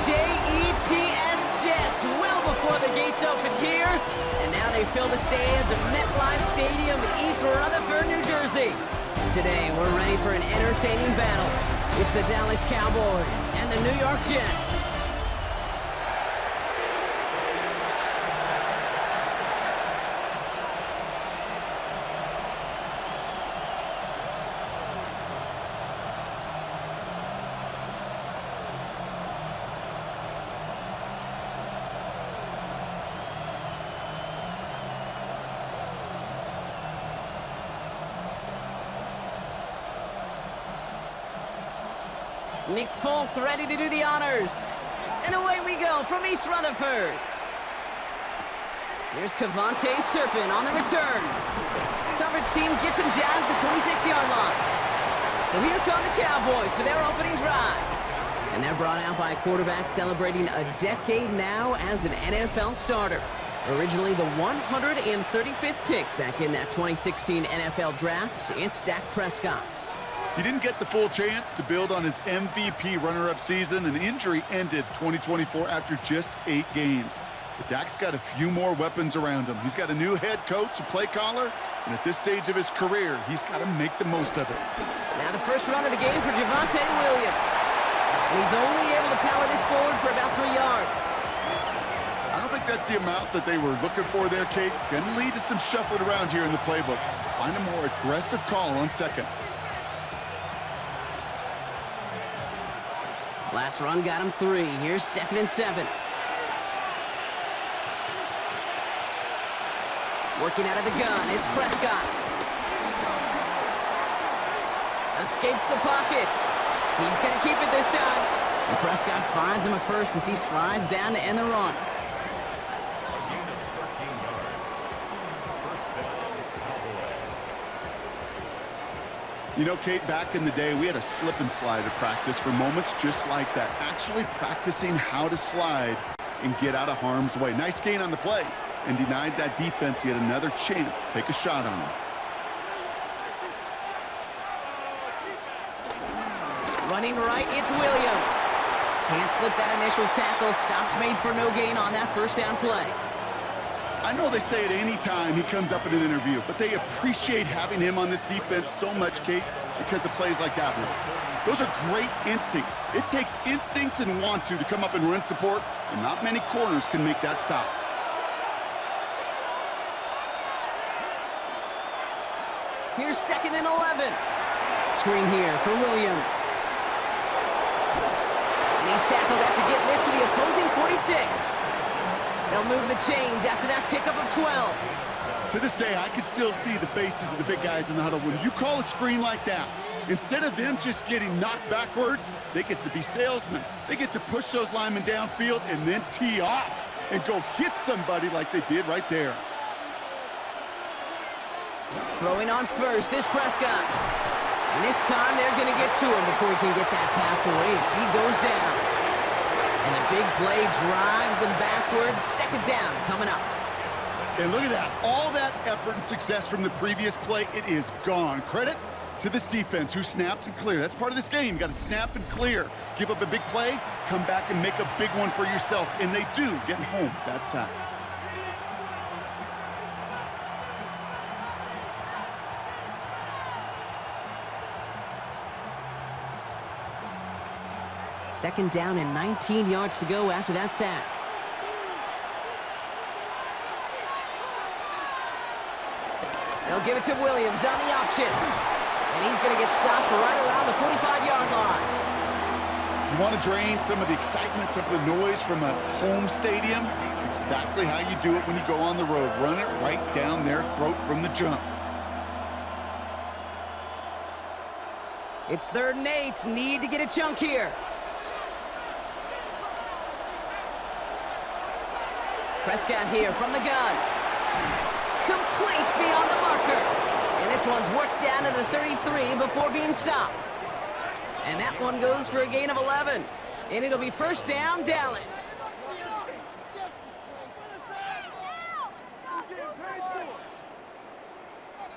J-E-T-S, Jets, well before the gates opened here. And now they fill the stands of MetLife Stadium in East Rutherford, New Jersey. Today, we're ready for an entertaining battle. It's the Dallas Cowboys and the New York Jets. Nick Folk ready to do the honors. And away we go from East Rutherford. Here's Cavante Turpin on the return. Coverage team gets him down at the 26-yard line. So here come the Cowboys for their opening drive. And they're brought out by a quarterback celebrating a decade now as an NFL starter. Originally the 135th pick back in that 2016 NFL Draft, it's Dak Prescott. He didn't get the full chance to build on his MVP runner-up season. An injury ended 2024 after just 8 games. But Dak's got a few more weapons around him. He's got a new head coach, a play caller, and at this stage of his career, he's got to make the most of it. Now the first run of the game for Javonte Williams. And he's only able to power this forward for about 3 yards. I don't think that's the amount that they were looking for there, Kate. Going to lead to some shuffling around here in the playbook. Find a more aggressive call on second. Last run got him 3. Here's 2nd and 7. Working out of the gun, it's Prescott. Escapes the pocket. He's going to keep it this time. And Prescott finds him at first as he slides down to end the run. You know, Kate, back in the day, we had a slip and slide at practice for moments just like that. Actually practicing how to slide and get out of harm's way. Nice gain on the play and denied that defense yet another chance to take a shot on him. Running right, it's Williams. Can't slip that initial tackle. Stops made for no gain on that first down play. I know they say it any time he comes up in an interview, but they appreciate having him on this defense so much, Kate, because of plays like that one. Those are great instincts. It takes instincts and want to come up and run support, and not many corners can make that stop. Here's 2nd and 11. Screen here for Williams. And he's tackled after getting this to the opposing 46. They'll move the chains after that pickup of 12. To this day, I can still see the faces of the big guys in the huddle. When you call a screen like that, instead of them just getting knocked backwards, they get to be salesmen. They get to push those linemen downfield and then tee off and go hit somebody like they did right there. Throwing on first is Prescott. And this time they're going to get to him before he can get that pass away as he goes down. And the big play drives them backwards. 2nd down coming up. And look at that. All that effort and success from the previous play, it is gone. Credit to this defense who snapped and cleared. That's part of this game. You got to snap and clear. Give up a big play, come back and make a big one for yourself. And they do, getting home with that sack. Second down and 19 yards to go after that sack. They'll give it to Williams on the option. And he's going to get stopped right around the 45-yard line. You want to drain some of the excitement, some of the noise from a home stadium? It's exactly how you do it when you go on the road. Run it right down their throat from the jump. It's 3rd and 8. Need to get a chunk here. Prescott here from the gun. Complete beyond the marker. And this one's worked down to the 33 before being stopped. And that one goes for a gain of 11. And it'll be 1st down, Dallas.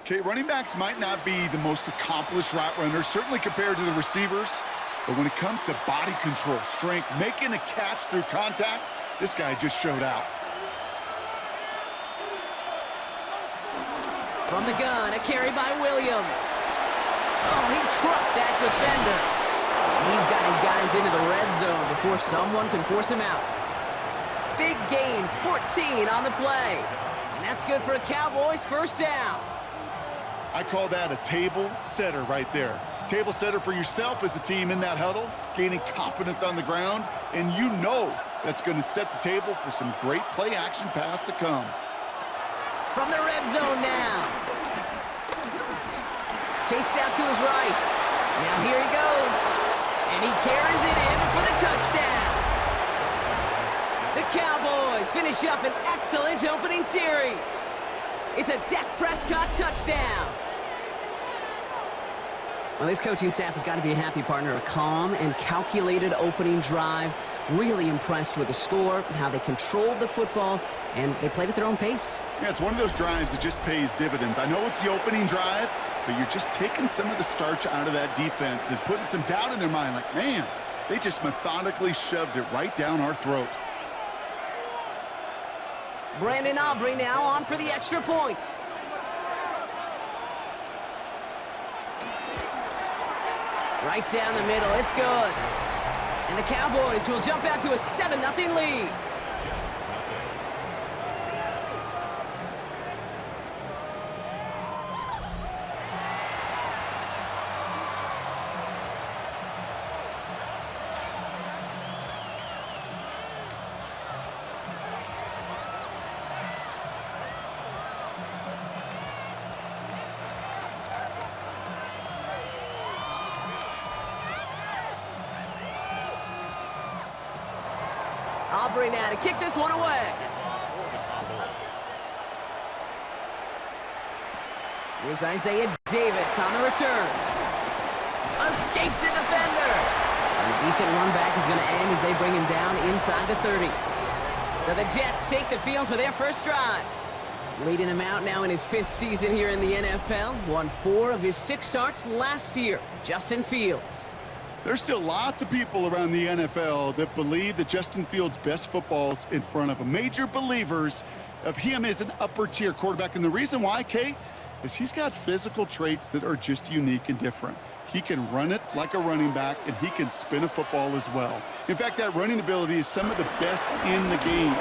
Okay, running backs might not be the most accomplished route runners, certainly compared to the receivers. But when it comes to body control, strength, making a catch through contact, this guy just showed out. From the gun, a carry by Williams. Oh, he trucked that defender. He's got his guys into the red zone before someone can force him out. Big gain, 14 on the play. And that's good for a Cowboys first down. I call that a table setter right there. Table setter for yourself as a team in that huddle, gaining confidence on the ground, and you know that's going to set the table for some great play action pass to come. From the red zone now. Chased out to his right. Now here he goes. And he carries it in for the touchdown. The Cowboys finish up an excellent opening series. It's a Dak Prescott touchdown. Well, this coaching staff has got to be a happy partner. A calm and calculated opening drive. Really impressed with the score, how they controlled the football, and they played at their own pace. Yeah, it's one of those drives that just pays dividends. I know it's the opening drive, but you're just taking some of the starch out of that defense and putting some doubt in their mind. Like, man, they just methodically shoved it right down our throat. Brandon Aubrey now on for the extra point. Right down the middle, it's good. And the Cowboys will jump out to a 7-0 lead. Aubrey now to kick this one away. Here's Isaiah Davis on the return. Escapes a defender. And a decent run back is going to end as they bring him down inside the 30. So the Jets take the field for their first drive. Leading them out now in his 5th season here in the NFL. Won 4 of his 6 starts last year. Justin Fields. There's still lots of people around the NFL that believe that Justin Fields' best football's in front of him. Major believers of him as an upper-tier quarterback. And the reason why, Kate, is he's got physical traits that are just unique and different. He can run it like a running back, and he can spin a football as well. In fact, that running ability is some of the best in the game.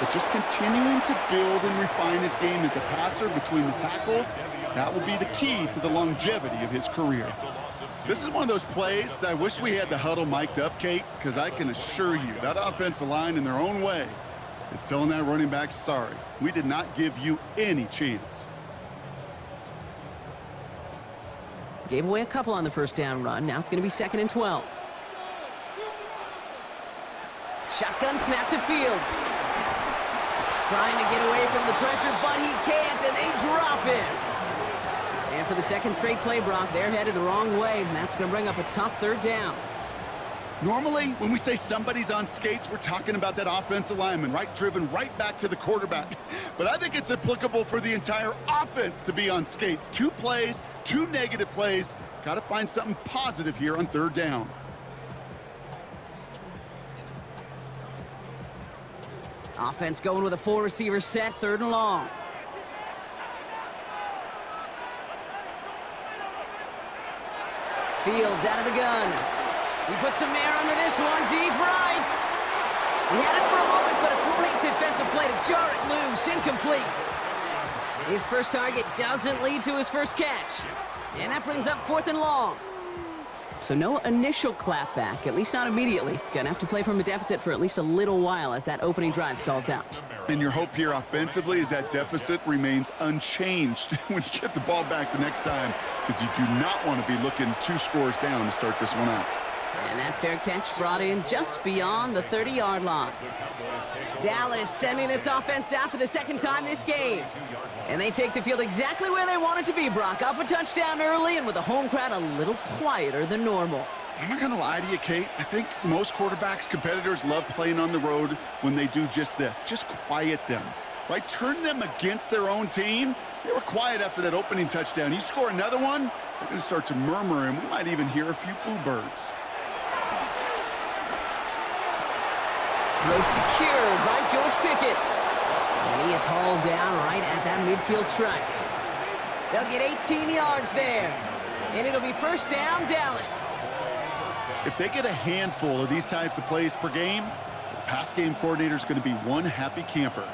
But just continuing to build and refine his game as a passer between the tackles, that will be the key to the longevity of his career. This is one of those plays that I wish we had the huddle mic'd up, Kate, because I can assure you that offensive line in their own way is telling that running back, sorry, we did not give you any chance. Gave away a couple on the first down run. Now it's going to be 2nd and 12. Shotgun snap to Fields. Trying to get away from the pressure, but he can't, and they drop him. And for the second straight play, Brock, they're headed the wrong way, and that's going to bring up a tough 3rd down. Normally, when we say somebody's on skates, we're talking about that offensive lineman, right? Driven right back to the quarterback. But I think it's applicable for the entire offense to be on skates. 2 plays, 2 negative plays. Got to find something positive here on 3rd down. Offense going with a 4-receiver set, 3rd and long. Fields out of the gun. He puts some air under this one, deep right. He had it for a moment, but a great defensive play to jar it loose, incomplete. His first target doesn't lead to his first catch. And that brings up 4th and long. So no initial clap back, at least not immediately. Gonna have to play from a deficit for at least a little while as that opening drive stalls out. And your hope here offensively is that deficit remains unchanged when you get the ball back the next time, because you do not want to be looking 2 scores down to start this one out. And that fair catch brought in just beyond the 30-yard line. Dallas sending its offense out for the 2nd time this game. And they take the field exactly where they want it to be, Brock. Up a touchdown early and with the home crowd a little quieter than normal. I'm not going to lie to you, Kate. I think most quarterbacks, competitors love playing on the road when they do just this. Just quiet them, right? Turn them against their own team. They were quiet after that opening touchdown. You score another one, they're going to start to murmur, and we might even hear a few boo birds. Throw secured by George Pickett. And he is hauled down right at that midfield stripe. They'll get 18 yards there. And it'll be first down, Dallas. If they get a handful of these types of plays per game, the pass game coordinator is going to be one happy camper.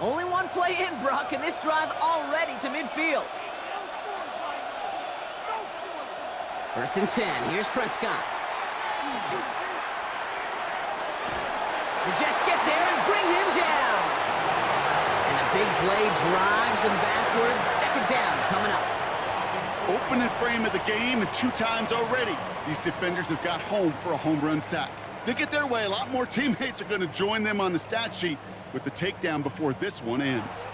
Only one play in, Brock, and this drive already to midfield. First and 10. Here's Prescott. The Jets get there and bring him down. And the big play drives them backwards. Second down coming up. Opening frame of the game, and 2 times already, these defenders have got home for a home run sack. If they get their way, a lot more teammates are going to join them on the stat sheet with the takedown before this one ends.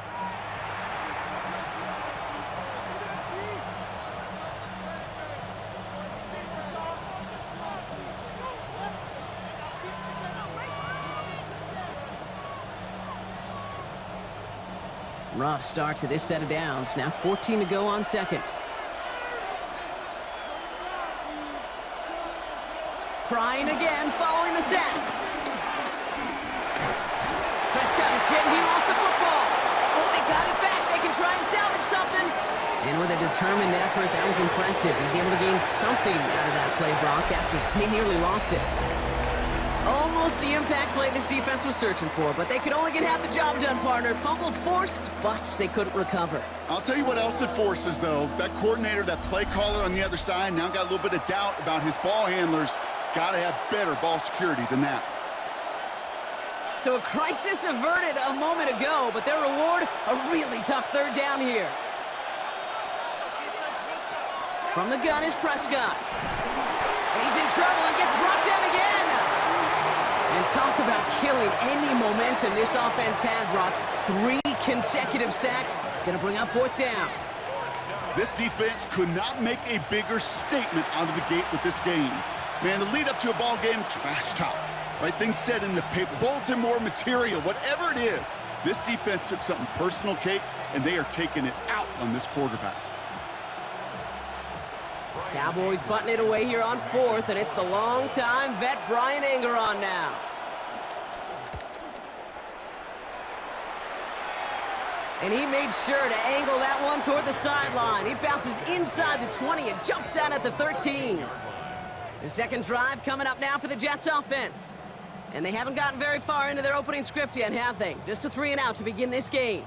Rough start to this set of downs. Now 14 to go on second. Trying again, following the sack. Prescott is hit and he lost the football. Oh, they got it back. They can try and salvage something. And with a determined effort, that was impressive. He's able to gain something out of that play, Brock, after they nearly lost it. Almost the impact play this defense was searching for, but they could only get half the job done, partner. Fumble forced, but they couldn't recover. I'll tell you what else it forces, though. That coordinator, that play caller on the other side, now got a little bit of doubt about his ball handlers. Got to have better ball security than that. So a crisis averted a moment ago, but their reward, a really tough third down here. From the gun is Prescott. And he's in trouble and gets brought down again. And talk about killing any momentum this offense had, Brock. 3 consecutive sacks, gonna bring up fourth down. This defense could not make a bigger statement out of the gate with this game. Man, the lead up to a ball game, trash talk. Right, things said in the paper, bulletin board material, whatever it is. This defense took something personal, Kate, and they are taking it out on this quarterback. Cowboys butting it away here on fourth, and it's the long-time vet Brian Anger on now. And he made sure to angle that one toward the sideline. He bounces inside the 20 and jumps out at the 13. The second drive coming up now for the Jets offense. And they haven't gotten very far into their opening script yet, have they? Just a 3 and out to begin this game.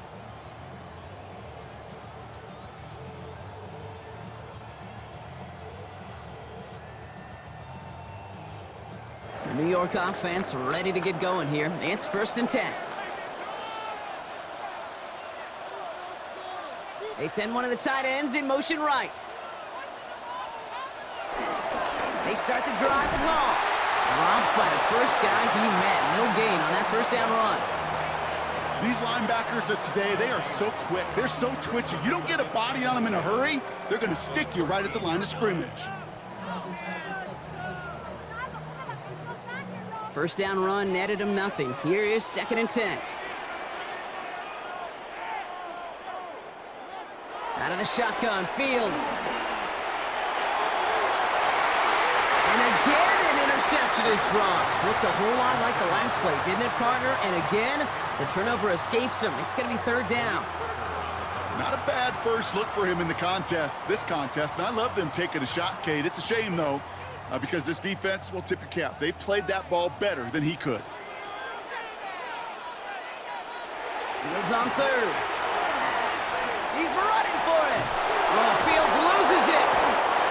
The New York offense ready to get going here. It's first and 10. They send one of the tight ends in motion right. They start the drive with Hall. Dropped by the first guy he met. No gain on that first down run. These linebackers of today, they are so quick. They're so twitchy. You don't get a body on them in a hurry, they're going to stick you right at the line of scrimmage. First down run netted him nothing. Here is second and 10. Out of the shotgun, Fields. And again, an interception is dropped. Looked a whole lot like the last play, didn't it, partner? And again, the turnover escapes him. It's going to be third down. Not a bad first look for him in the contest, this contest. And I love them taking a shot, Kate. It's a shame, though, because this defense will tip your cap. They played that ball better than he could. Fields on third. He's running for it. Oh, Fields loses it.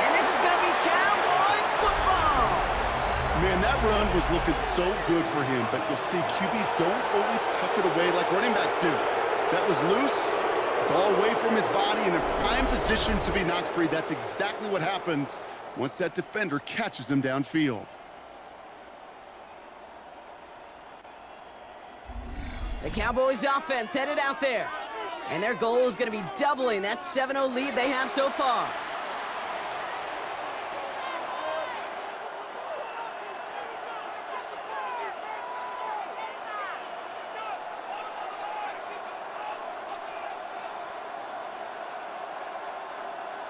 And this is going to be Cowboys football. Man, that run was looking so good for him, but you'll see QBs don't always tuck it away like running backs do. That was loose, ball away from his body in a prime position to be knocked free. That's exactly what happens once that defender catches him downfield. The Cowboys offense headed out there. And their goal is going to be doubling that 7-0 lead they have so far.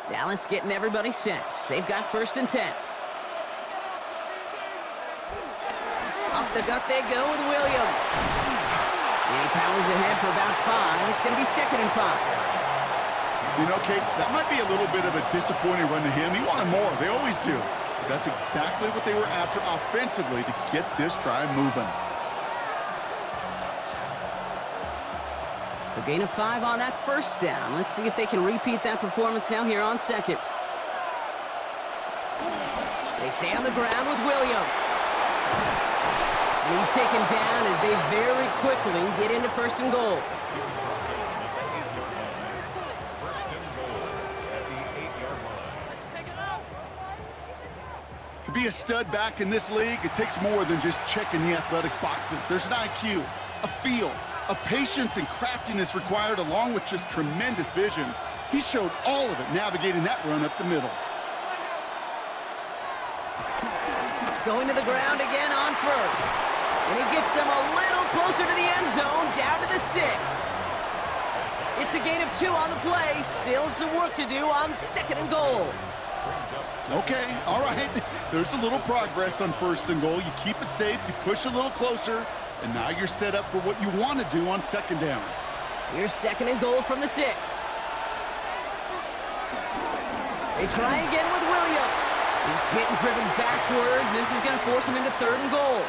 Dallas getting everybody set. They've got first and 10. A Up the gut they go with Williams. And he powers ahead for about 5. It's going to be 2nd and 5. You know, Kate, that might be a little bit of a disappointing run to him. He wanted more. They always do. But that's exactly what they were after offensively to get this drive moving. So gain of 5 on that first down. Let's see if they can repeat that performance now here on 2nd. They stay on the ground with Williams. And he's taken down as they very quickly get into 1st and goal. To be a stud back in this league, it takes more than just checking the athletic boxes. There's an IQ, a feel, a patience and craftiness required along with just tremendous vision. He showed all of it navigating that run up the middle. Going to the ground again on 1st. And he gets them a little closer to the end zone, down to the 6. It's a gain of 2 on the play. Still some work to do on 2nd and goal. Okay, all right. There's a little progress on 1st and goal. You keep it safe, you push a little closer, and now you're set up for what you want to do on 2nd down. Here's 2nd and goal from the 6. They try again with Williams. He's hit and driven backwards. This is going to force him into 3rd and goal.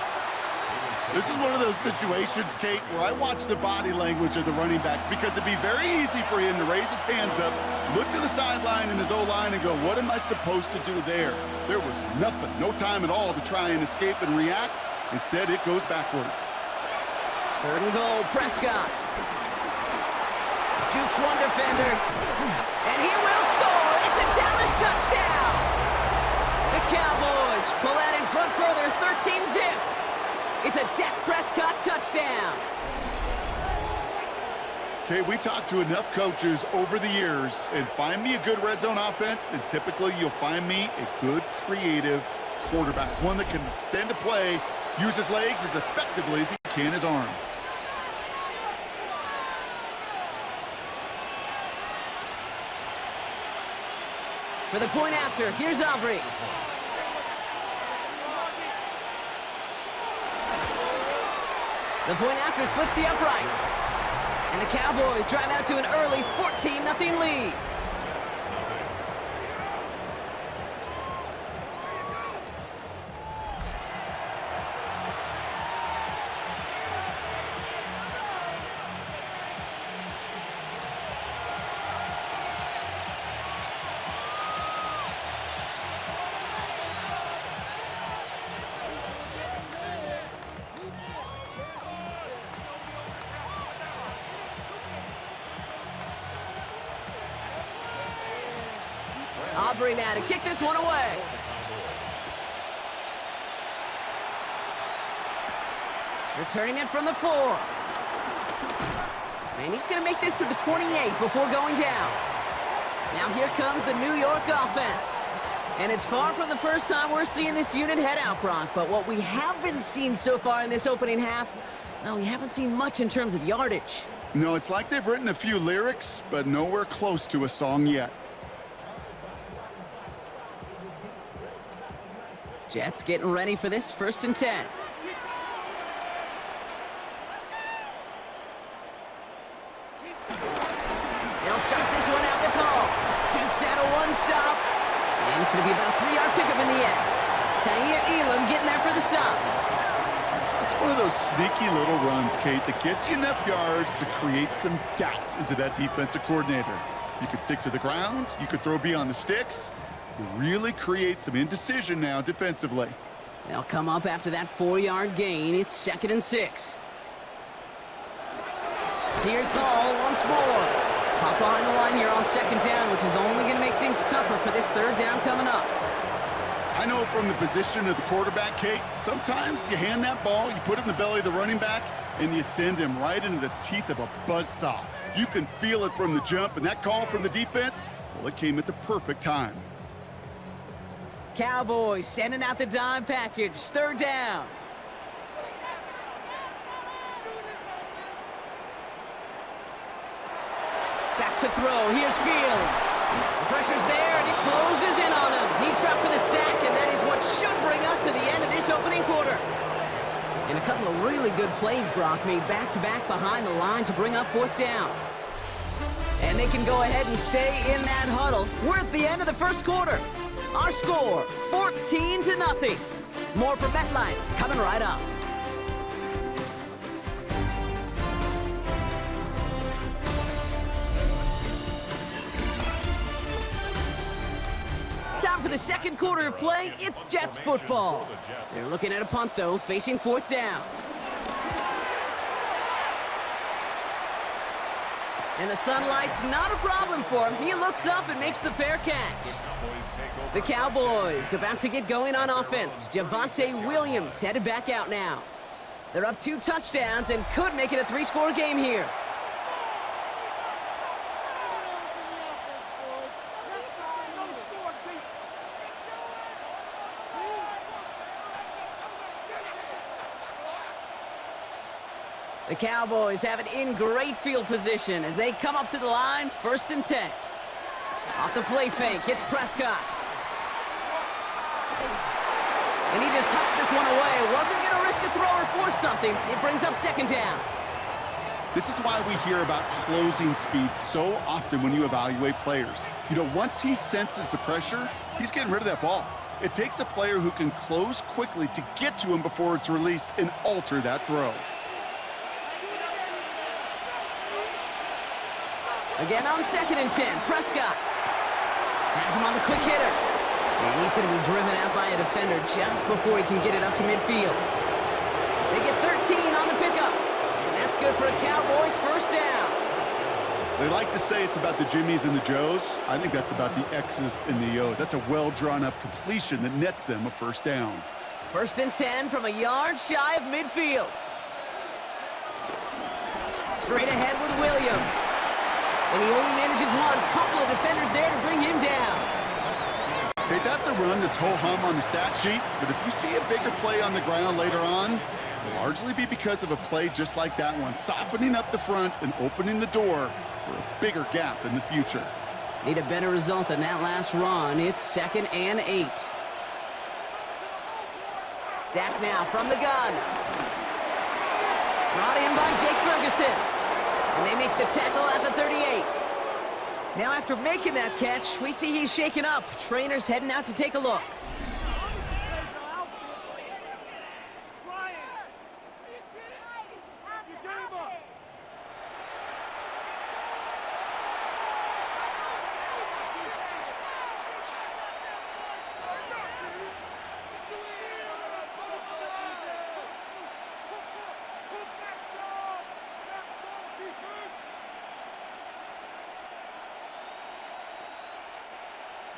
This is one of those situations, Kate, where I watch the body language of the running back because it'd be very easy for him to raise his hands up, look to the sideline in his O-line and go, what am I supposed to do there? There was nothing, no time at all to try and escape and react. Instead, it goes backwards. 3rd and goal, Prescott. Jukes one defender. And he will score. It's a Dallas touchdown. The Cowboys pull out in front further, 13-zip. It's a Dak Prescott touchdown. Okay, we talked to enough coaches over the years, and find me a good red zone offense, and typically you'll find me a good creative quarterback, one that can extend a play, use his legs as effectively as he can his arm. For the point after, here's Aubrey. The point after splits the uprights. And the Cowboys drive out to an early 14-0 lead. Aubrey now to kick this one away. Returning it from the 4. And he's going to make this to the 28 before going down. Now here comes the New York offense. And it's far from the first time we're seeing this unit head out, Brock. But what we haven't seen so far in this opening half, well, we haven't seen much in terms of yardage. No, it's like they've written a few lyrics, but nowhere close to a song yet. Jets getting ready for this 1st and 10. They'll start this one out with Hall. Jukes out a 1-stop. And it's going to be about a 3-yard pickup in the end. Kaiir Elam getting there for the stop. It's one of those sneaky little runs, Kate, that gets you enough yards to create some doubt into that defensive coordinator. You could stick to the ground. You could throw beyond the sticks. You really create some indecision now defensively. They'll come up after that 4-yard gain. It's 2nd and 6. Here's Hall once more. Pop behind the line here on 2nd down, which is only going to make things tougher for this 3rd down coming up. I know from the position of the quarterback, Kate, sometimes you hand that ball, you put it in the belly of the running back, and you send him right into the teeth of a buzzsaw. You can feel it from the jump, and that call from the defense, well, it came at the perfect time. Cowboys sending out the dime package. 3rd down. Back to throw. Here's Fields. The pressure's there, and he closes in on him. He's dropped for the sack, and that is what should bring us to the end of this opening quarter. And a couple of really good plays, Brock, made back-to-back behind the line to bring up fourth down. And they can go ahead and stay in that huddle. We're at the end of the first quarter. Our score, 14-0. More for MetLife coming right up. Time for the second quarter of play. It's Jets football. They're looking at a punt, though, facing fourth down. And the sunlight's not a problem for him. He looks up and makes the fair catch. The Cowboys about to get going on offense. Javonte Williams headed back out now. They're up 2 touchdowns and could make it a 3-score game here. The Cowboys have it in great field position as they come up to the line, 1st and 10. Off the play fake, it's Prescott. And he just hucks this one away. Wasn't going to risk a throw or force something. It brings up 2nd down. This is why we hear about closing speed so often when you evaluate players. You know, once he senses the pressure, he's getting rid of that ball. It takes a player who can close quickly to get to him before it's released and alter that throw. Again on 2nd and 10, Prescott has him on the quick hitter. And he's going to be driven out by a defender just before he can get it up to midfield. They get 13 on the pickup. And that's good for a Cowboys 1st down. They like to say it's about the Jimmies and the Joes. I think that's about the X's and the O's. That's a well-drawn-up completion that nets them a 1st down. 1st and 10 from a yard shy of midfield. Straight ahead with Williams. And he only manages one. Couple of defenders there to bring him down. Okay, that's a run that's ho-hum on the stat sheet, but if you see a bigger play on the ground later on, it'll largely be because of a play just like that one, softening up the front and opening the door for a bigger gap in the future. Need a better result than that last run. It's 2nd and 8. Dak now from the gun. Brought in by Jake Ferguson. And they make the tackle at the 38. Now after making that catch, we see he's shaken up. Trainer's heading out to take a look.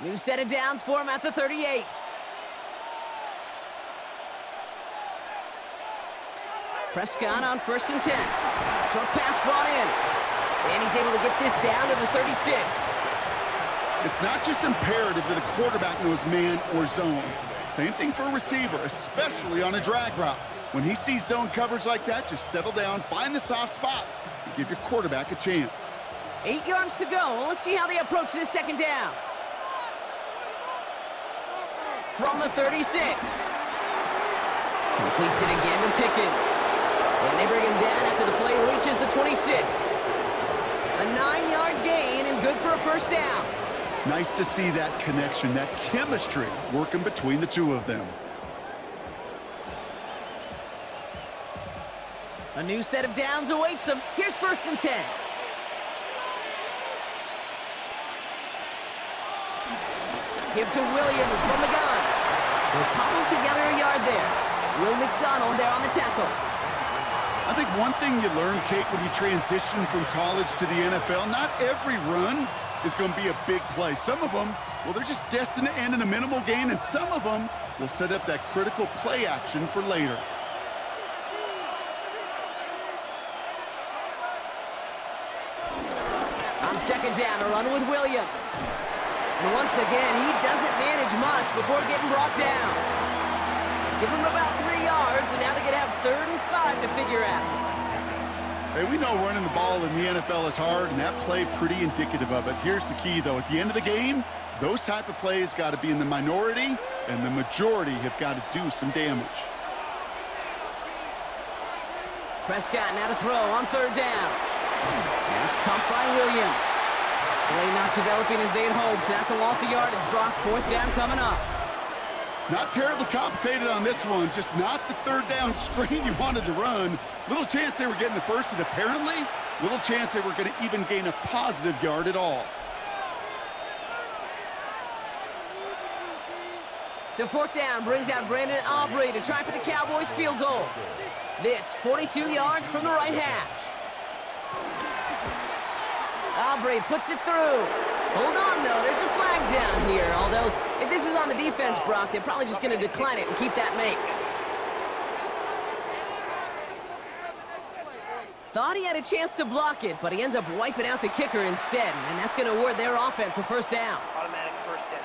New set of downs for him at the 38. Prescott on 1st and 10. Short pass brought in. And he's able to get this down to the 36. It's not just imperative that a quarterback knows man or zone. Same thing for a receiver, especially on a drag route. When he sees zone coverage like that, just settle down, find the soft spot, and give your quarterback a chance. 8 yards to go. Well, let's see how they approach this 2nd down. From the 36. Completes it again to Pickens. And they bring him down after the play reaches the 26. A 9-yard gain and good for a 1st down. Nice to see that connection, that chemistry working between the two of them. A new set of downs awaits him. Here's 1st and 10. Give to Williams from the gun. They'll cobble together a yard there. Will McDonald there on the tackle. I think one thing you learn, Kate, when you transition from college to the NFL, not every run is going to be a big play. Some of them, well, they're just destined to end in a minimal gain, and some of them will set up that critical play action for later. On 2nd down, a run with Williams. And once again, he doesn't manage much before getting brought down. Give him about 3 yards, and now they're going to have 3rd and 5 to figure out. Hey, we know running the ball in the NFL is hard, and that play pretty indicative of it. Here's the key, though. At the end of the game, those type of plays got to be in the minority, and the majority have got to do some damage. Prescott now to throw on third down. That's caught by Williams. Play not developing as they had hoped, so that's a loss of yardage. Brock, fourth down coming up. Not terribly complicated on this one, just not the third down screen you wanted to run. Little chance they were getting the first, and apparently, little chance they were going to even gain a positive yard at all. So fourth down brings out Brandon Aubrey to try for the Cowboys field goal. This 42 yards from the right hash. Aubrey puts it through. Hold on, though. There's a flag down here. Although, if this is on the defense, Brock, they're probably just going to decline it and keep that make. Thought he had a chance to block it, but he ends up wiping out the kicker instead, and that's going to award their offense a first down. Automatic first down.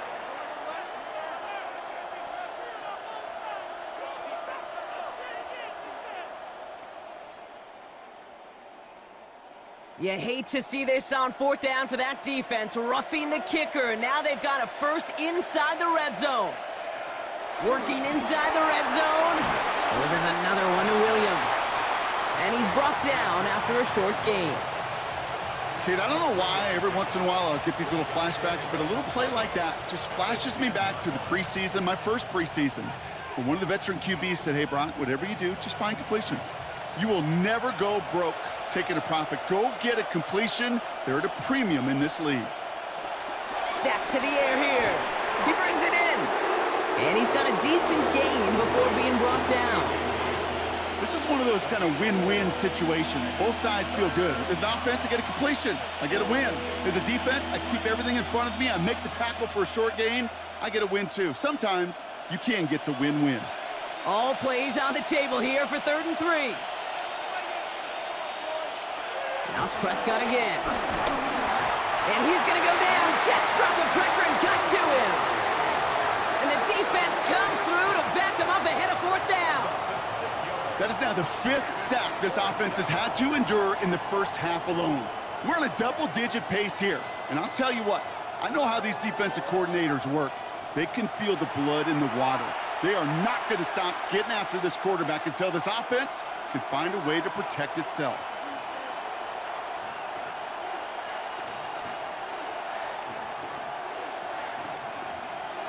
You hate to see this on fourth down for that defense, roughing the kicker. Now they've got a first inside the red zone. Working inside the red zone. Delivers another one to Williams. And he's brought down after a short gain. Kate, I don't know why every once in a while I'll get these little flashbacks, but a little play like that just flashes me back to the preseason, my first preseason, where one of the veteran QBs said, hey, Brock, whatever you do, just find completions. You will never go broke taking a profit. Go get a completion. They're at a premium in this league. Dak to the air here. He brings it in. And he's got a decent gain before being brought down. This is one of those kind of win-win situations. Both sides feel good. As an offense, I get a completion. I get a win. As a defense, I keep everything in front of me. I make the tackle for a short gain. I get a win, too. Sometimes you can get to win-win. All plays on the table here for 3rd and 3. Now it's Prescott again. And he's going to go down. Jets brought the pressure and got to him. And the defense comes through to back him up ahead of 4th down. That is now the 5th sack this offense has had to endure in the first half alone. We're on a double-digit pace here. And I'll tell you what, I know how these defensive coordinators work. They can feel the blood in the water. They are not going to stop getting after this quarterback until this offense can find a way to protect itself.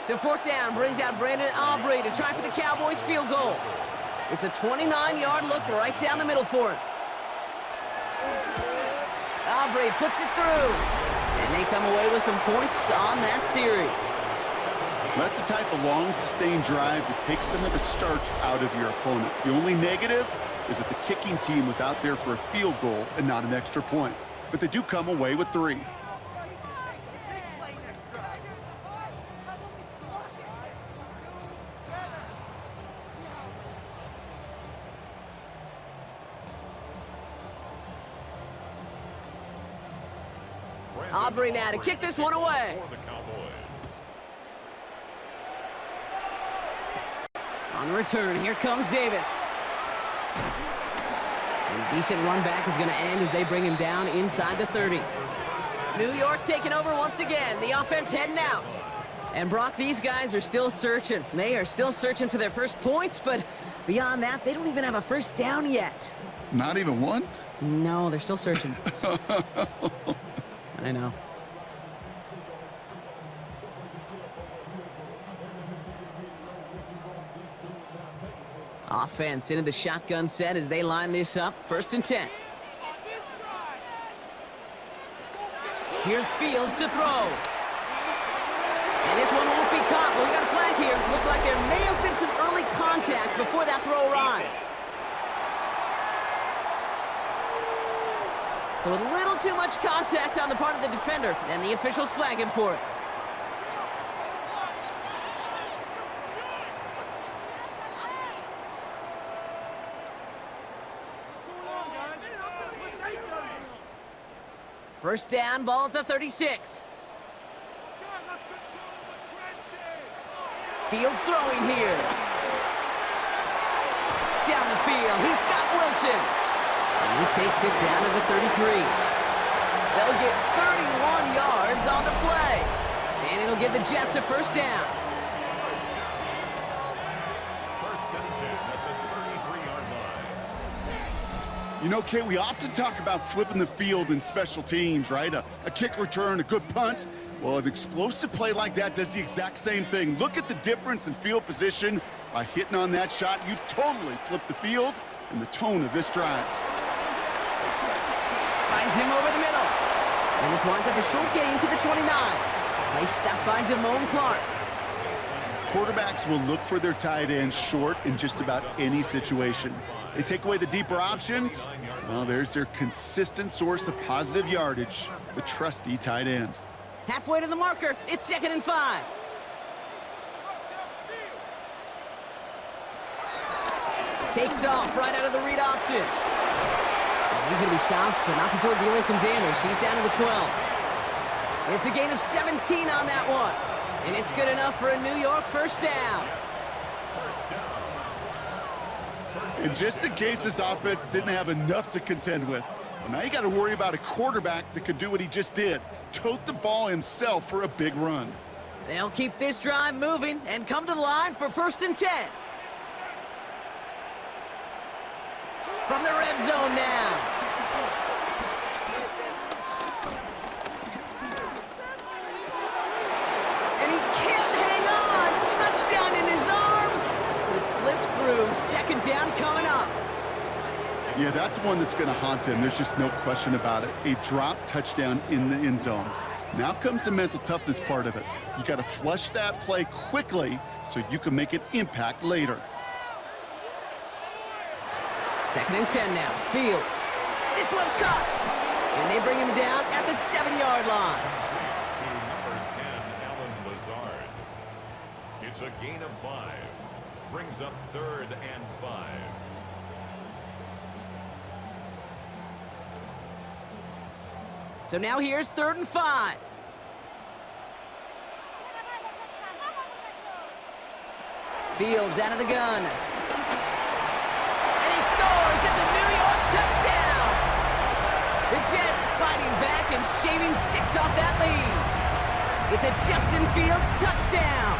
So 4th down brings out Brandon Aubrey to try for the Cowboys field goal. It's a 29-yard look right down the middle for him. Aubrey puts it through. And they come away with some points on that series. That's the type of long, sustained drive that takes some of the starch out of your opponent. The only negative is that the kicking team was out there for a field goal and not an extra point. But they do come away with 3. Aubrey now to kick this one away. On the return, here comes Davis. And decent run back is going to end as they bring him down inside the 30. New York taking over once again. The offense heading out. And Brock, these guys are still searching. They are still searching for their first points, but beyond that, they don't even have a first down yet. Not even one? No, they're still searching. I know. Offense into the shotgun set as they line this up. 1st and 10. Here's Fields to throw. And this one won't be caught, but we got a flag here. Looked like there may have been some early contact before that throw arrived. So a little too much contact on the part of the defender, and the officials flag him for it. First down, ball at the 36. Fields throwing here. Down the field, he's got Wilson. And he takes it down to the 33. They'll get 31 yards on the play. And it'll give the Jets a first down. You know, Kate, we often talk about flipping the field in special teams, right? A kick return, a good punt. Well, an explosive play like that does the exact same thing. Look at the difference in field position. By hitting on that shot, you've totally flipped the field and the tone of this drive. Finds him over the middle. And this winds up a short gain to the 29. Play stopped by Damone Clark. Quarterbacks will look for their tight end short in just about any situation. They take away the deeper options. Well, there's their consistent source of positive yardage, the trusty tight end. Halfway to the marker. It's 2nd and 5. Takes off right out of the read option. And he's going to be stopped, but not before dealing some damage. He's down to the 12. It's a gain of 17 on that one. And it's good enough for a New York first down. And just in case this offense didn't have enough to contend with, well, now you got to worry about a quarterback that could do what he just did. Tote the ball himself for a big run. They'll keep this drive moving and come to the line for 1st and 10. From the red zone now. And he can't hang on. Touchdown in his arms. It slips through. 2nd down coming up. Yeah, that's one that's going to haunt him. There's just no question about it. A drop touchdown in the end zone. Now comes the mental toughness part of it. You got to flush that play quickly so you can make an impact later. 2nd and 10 now. Fields. This one's caught. And they bring him down at the 7-yard line. To number 10, Alan Lazard. It's a gain of 5. Brings up 3rd and 5. So now here's 3rd and 5. Fields out of the gun. And he scores. It's a New York touchdown. The Jets fighting back and shaving 6 off that lead. It's a Justin Fields touchdown.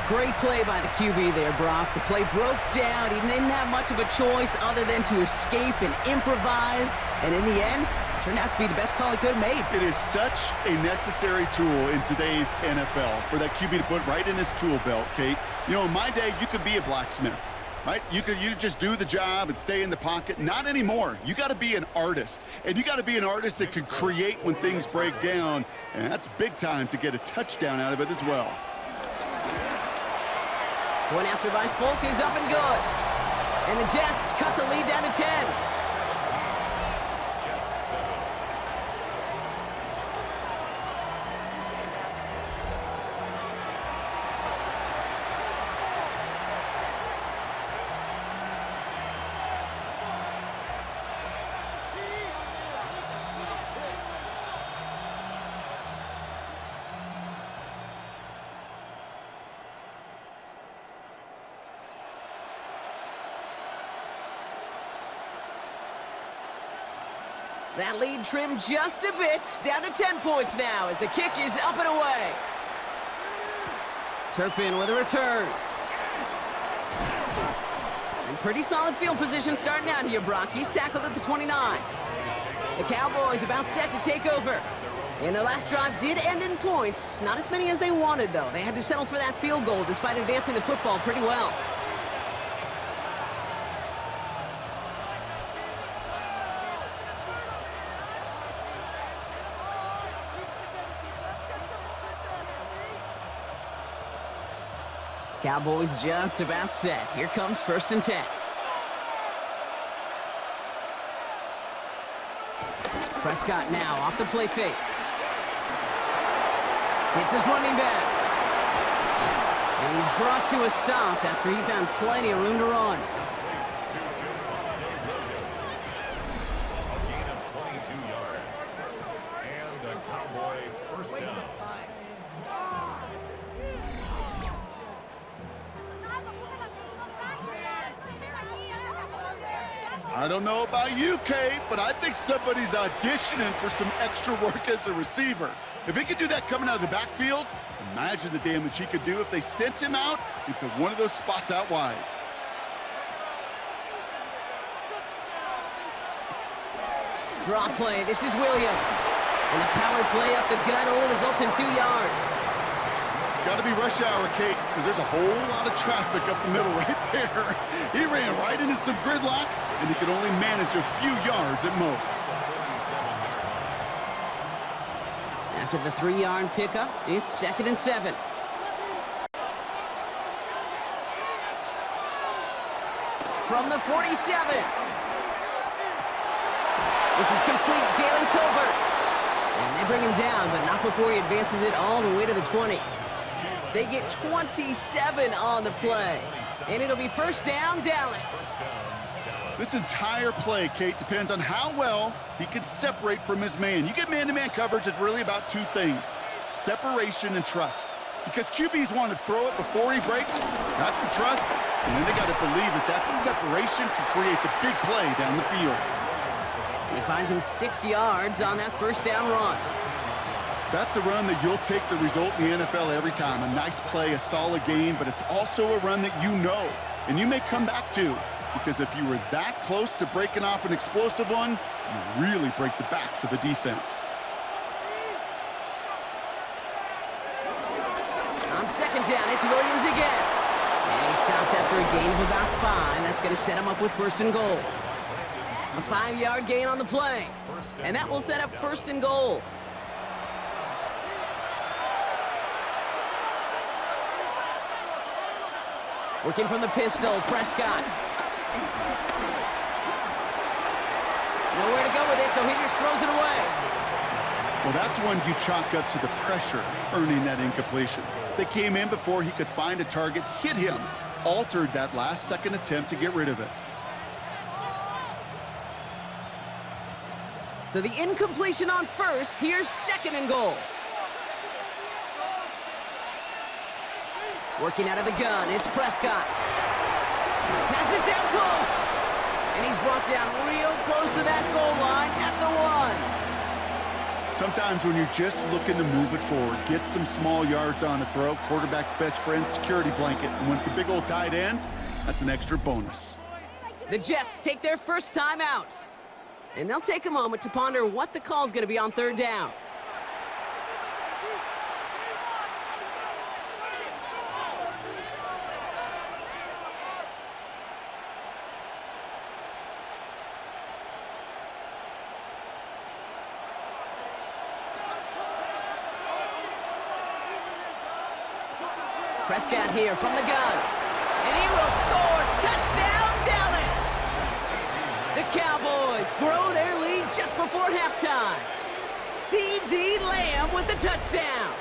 Great play by the QB there, Brock. The play broke down. He didn't have much of a choice other than to escape and improvise. And in the end, turned out to be the best call he could have made. It is such a necessary tool in today's NFL for that QB to put right in his tool belt, Kate. You know, in my day, you could be a blacksmith, right? You just do the job and stay in the pocket. Not anymore. You got to be an artist. And you got to be an artist that can create when things break down. And that's big time to get a touchdown out of it as well. One after by Folk is up and good. And the Jets cut the lead down to 10. That lead trimmed just a bit, down to 10 points now as the kick is up and away. Turpin with a return. And pretty solid field position starting out here, Brock. He's tackled at the 29. The Cowboys about set to take over. And their last drive did end in points. Not as many as they wanted, though. They had to settle for that field goal despite advancing the football pretty well. Cowboys just about set. Here comes 1st and 10. Prescott now off the play fake. It's his running back. And he's brought to a stop after he found plenty of room to run. A gain of 22 yards. And a Cowboy first down. I don't know about you, Kate, but I think somebody's auditioning for some extra work as a receiver. If he could do that coming out of the backfield, imagine the damage he could do if they sent him out into one of those spots out wide. Draw play. This is Williams. And the power play up the gut only results in 2 yards. Got to be rush hour, Kate, because there's a whole lot of traffic up the middle right there. He ran right into some gridlock, and he could only manage a few yards at most. After the 3-yard pickup, it's 2nd and 7. From the 47. This is complete. Jalen Tolbert. And they bring him down, but not before he advances it all the way to the 20. They get 27 on the play. And it'll be 1st down, Dallas. This entire play, Kate, depends on how well he can separate from his man. You get man-to-man coverage, it's really about 2 things: separation and trust. Because QBs want to throw it before he breaks, that's the trust, and then they got to believe that that separation can create the big play down the field. He finds him 6 yards on that 1st down run. That's a run that you'll take the result in the NFL every time. A nice play, a solid game, but it's also a run that you know, and you may come back to. Because if you were that close to breaking off an explosive one, you really break the backs of a defense. On 2nd down, it's Williams again. And he stopped after a gain of about 5. That's going to set him up with 1st and goal. A 5-yard gain on the play. And that will set up 1st and goal. Working from the pistol, Prescott. Nowhere to go with it, so he just throws it away. Well, that's one you chalk up to the pressure earning that incompletion. They came in before he could find a target, hit him, altered that last-second attempt to get rid of it. So the incompletion on 1st, here's 2nd and goal. Working out of the gun, it's Prescott. Has it down close. And he's brought down real close to that goal line at the 1. Sometimes when you're just looking to move it forward, get some small yards on the throw, quarterback's best friend, security blanket. And when it's a big old tight end, that's an extra bonus. The Jets take their 1st time out. And they'll take a moment to ponder what the call's going to be on 3rd down. Prescott here from the gun. And he will score. Touchdown, Dallas! The Cowboys grow their lead just before halftime. C.D. Lamb with the touchdown.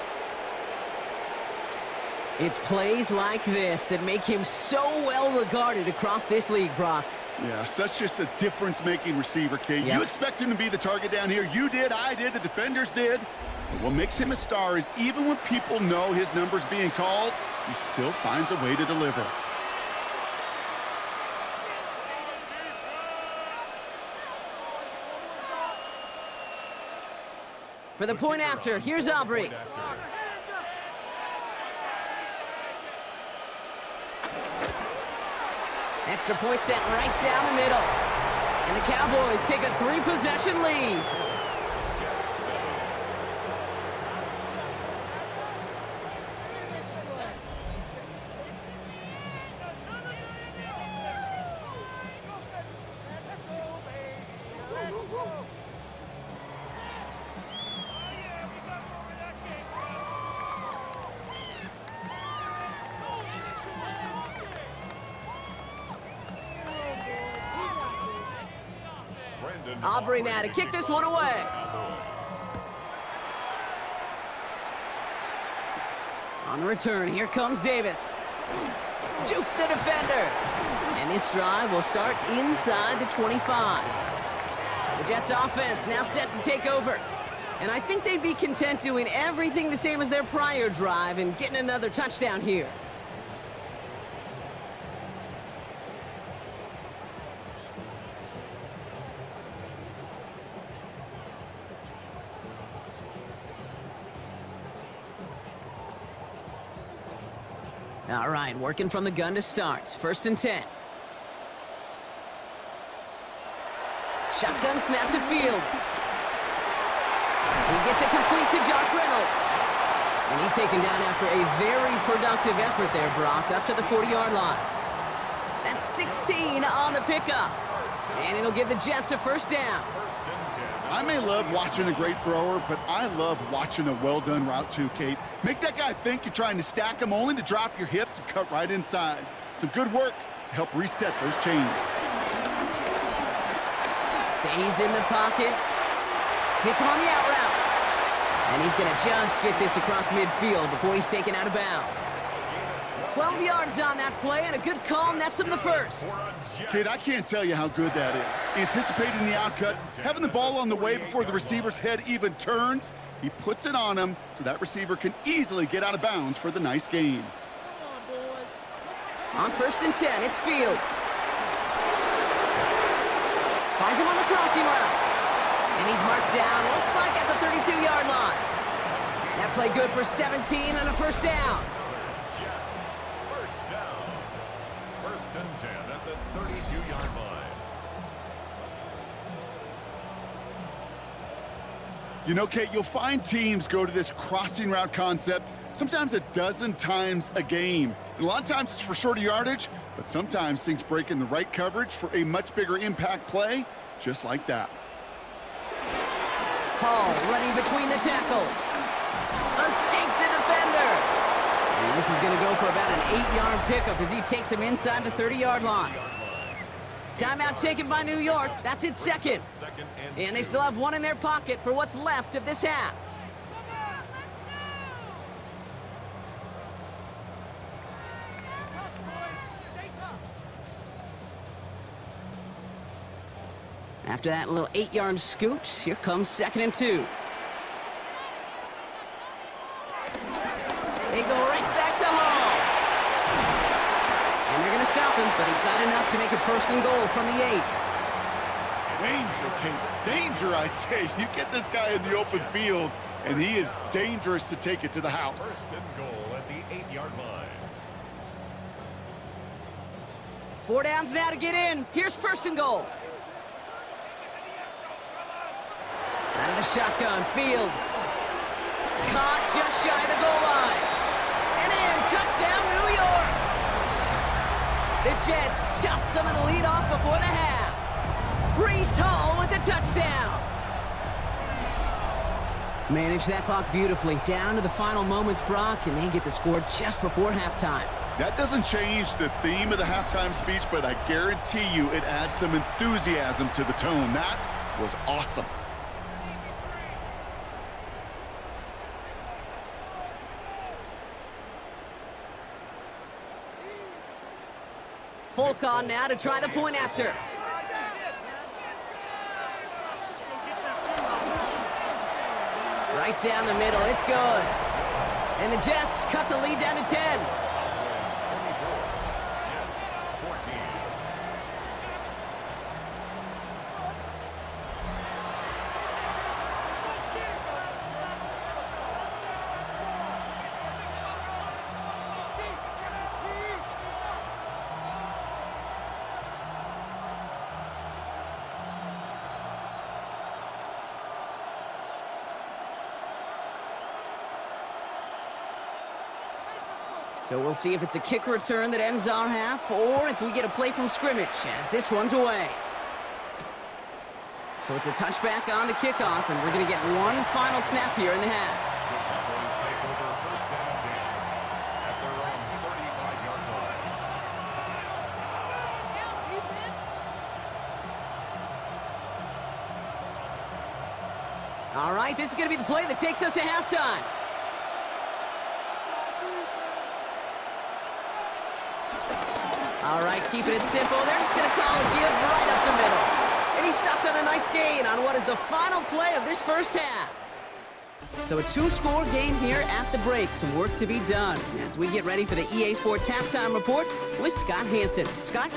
It's plays like this that make him so well regarded across this league, Brock. Yeah, such just a difference-making receiver, Kate. Yep. You expect him to be the target down here. You did, I did, the defenders did. But what makes him a star is even when people know his number's being called, he still finds a way to deliver. For the point after, here's Aubrey. Extra point set right down the middle. And the Cowboys take a 3-possession lead. Aubrey now to kick this one away. On the return, here comes Davis. Juke the defender. And this drive will start inside the 25. The Jets offense now set to take over. And I think they'd be content doing everything the same as their prior drive and getting another touchdown here. All right, working from the gun to start. 1st and 10. Shotgun snap to Fields. He gets it complete to Josh Reynolds. And he's taken down after a very productive effort there, Brock, up to the 40-yard line. That's 16 on the pickup. And it'll give the Jets a first down. I may love watching a great thrower, but I love watching a well-done route too, Kate. Make that guy think you're trying to stack him only to drop your hips and cut right inside. Some good work to help reset those chains. Stays in the pocket. Hits him on the out route. And he's going to just get this across midfield before he's taken out of bounds. 12 yards on that play, and a good call nets him the first. Kid, I can't tell you how good that is. Anticipating the outcut, having the ball on the way before the receiver's head even turns, he puts it on him so that receiver can easily get out of bounds for the nice gain. On 1st and 10, it's Fields. Finds him on the crossing route. And he's marked down, looks like at the 32-yard line. That play good for 17 and a first down. Jets, first down. 1st and 10 at the 32-yard line. You know, Kate, you'll find teams go to this crossing route concept sometimes a dozen times a game. And a lot of times it's for shorter yardage, but sometimes things break in the right coverage for a much bigger impact play, just like that. Hall running between the tackles. Escapes a defender. And this is going to go for about an 8-yard pickup as he takes him inside the 30-yard line. Timeout taken by New York. That's its second. And they still have one in their pocket for what's left of this half. After that little 8-yard scoot, here comes 2nd and 2. They go right back to Hall. And they're going to stop him, but he got enough to make it 1st and goal from the 8. Danger, Kate. Danger, I say. You get this guy in the open field, and he is dangerous to take it to the house. 1st and goal at the 8-yard line. 4 downs now to get in. Here's 1st and goal. Out of the shotgun, Fields. Caught just shy of the goal line. And in, touchdown, New York. The Jets chop some of the lead off before the half. Breece Hall with the touchdown. Managed that clock beautifully. Down to the final moments, Brock, and they get the score just before halftime. That doesn't change the theme of the halftime speech, but I guarantee you it adds some enthusiasm to the tone. That was awesome. Folk on now to try the point after. Right down the middle, it's good. And the Jets cut the lead down to 10. So we'll see if it's a kick return that ends our half, or if we get a play from scrimmage, as this one's away. So it's a touchback on the kickoff, and we're going to get one final snap here in the half. The Cowboys take over 1st and 10 at their own 35-yard line. All right, this is going to be the play that takes us to halftime. All right, keeping it simple. They're just going to call a give right up the middle. And he stopped on a nice gain on what is the final play of this first half. So a 2-score game here at the break. Some work to be done as we get ready for the EA Sports Halftime Report with Scott Hansen. Scott?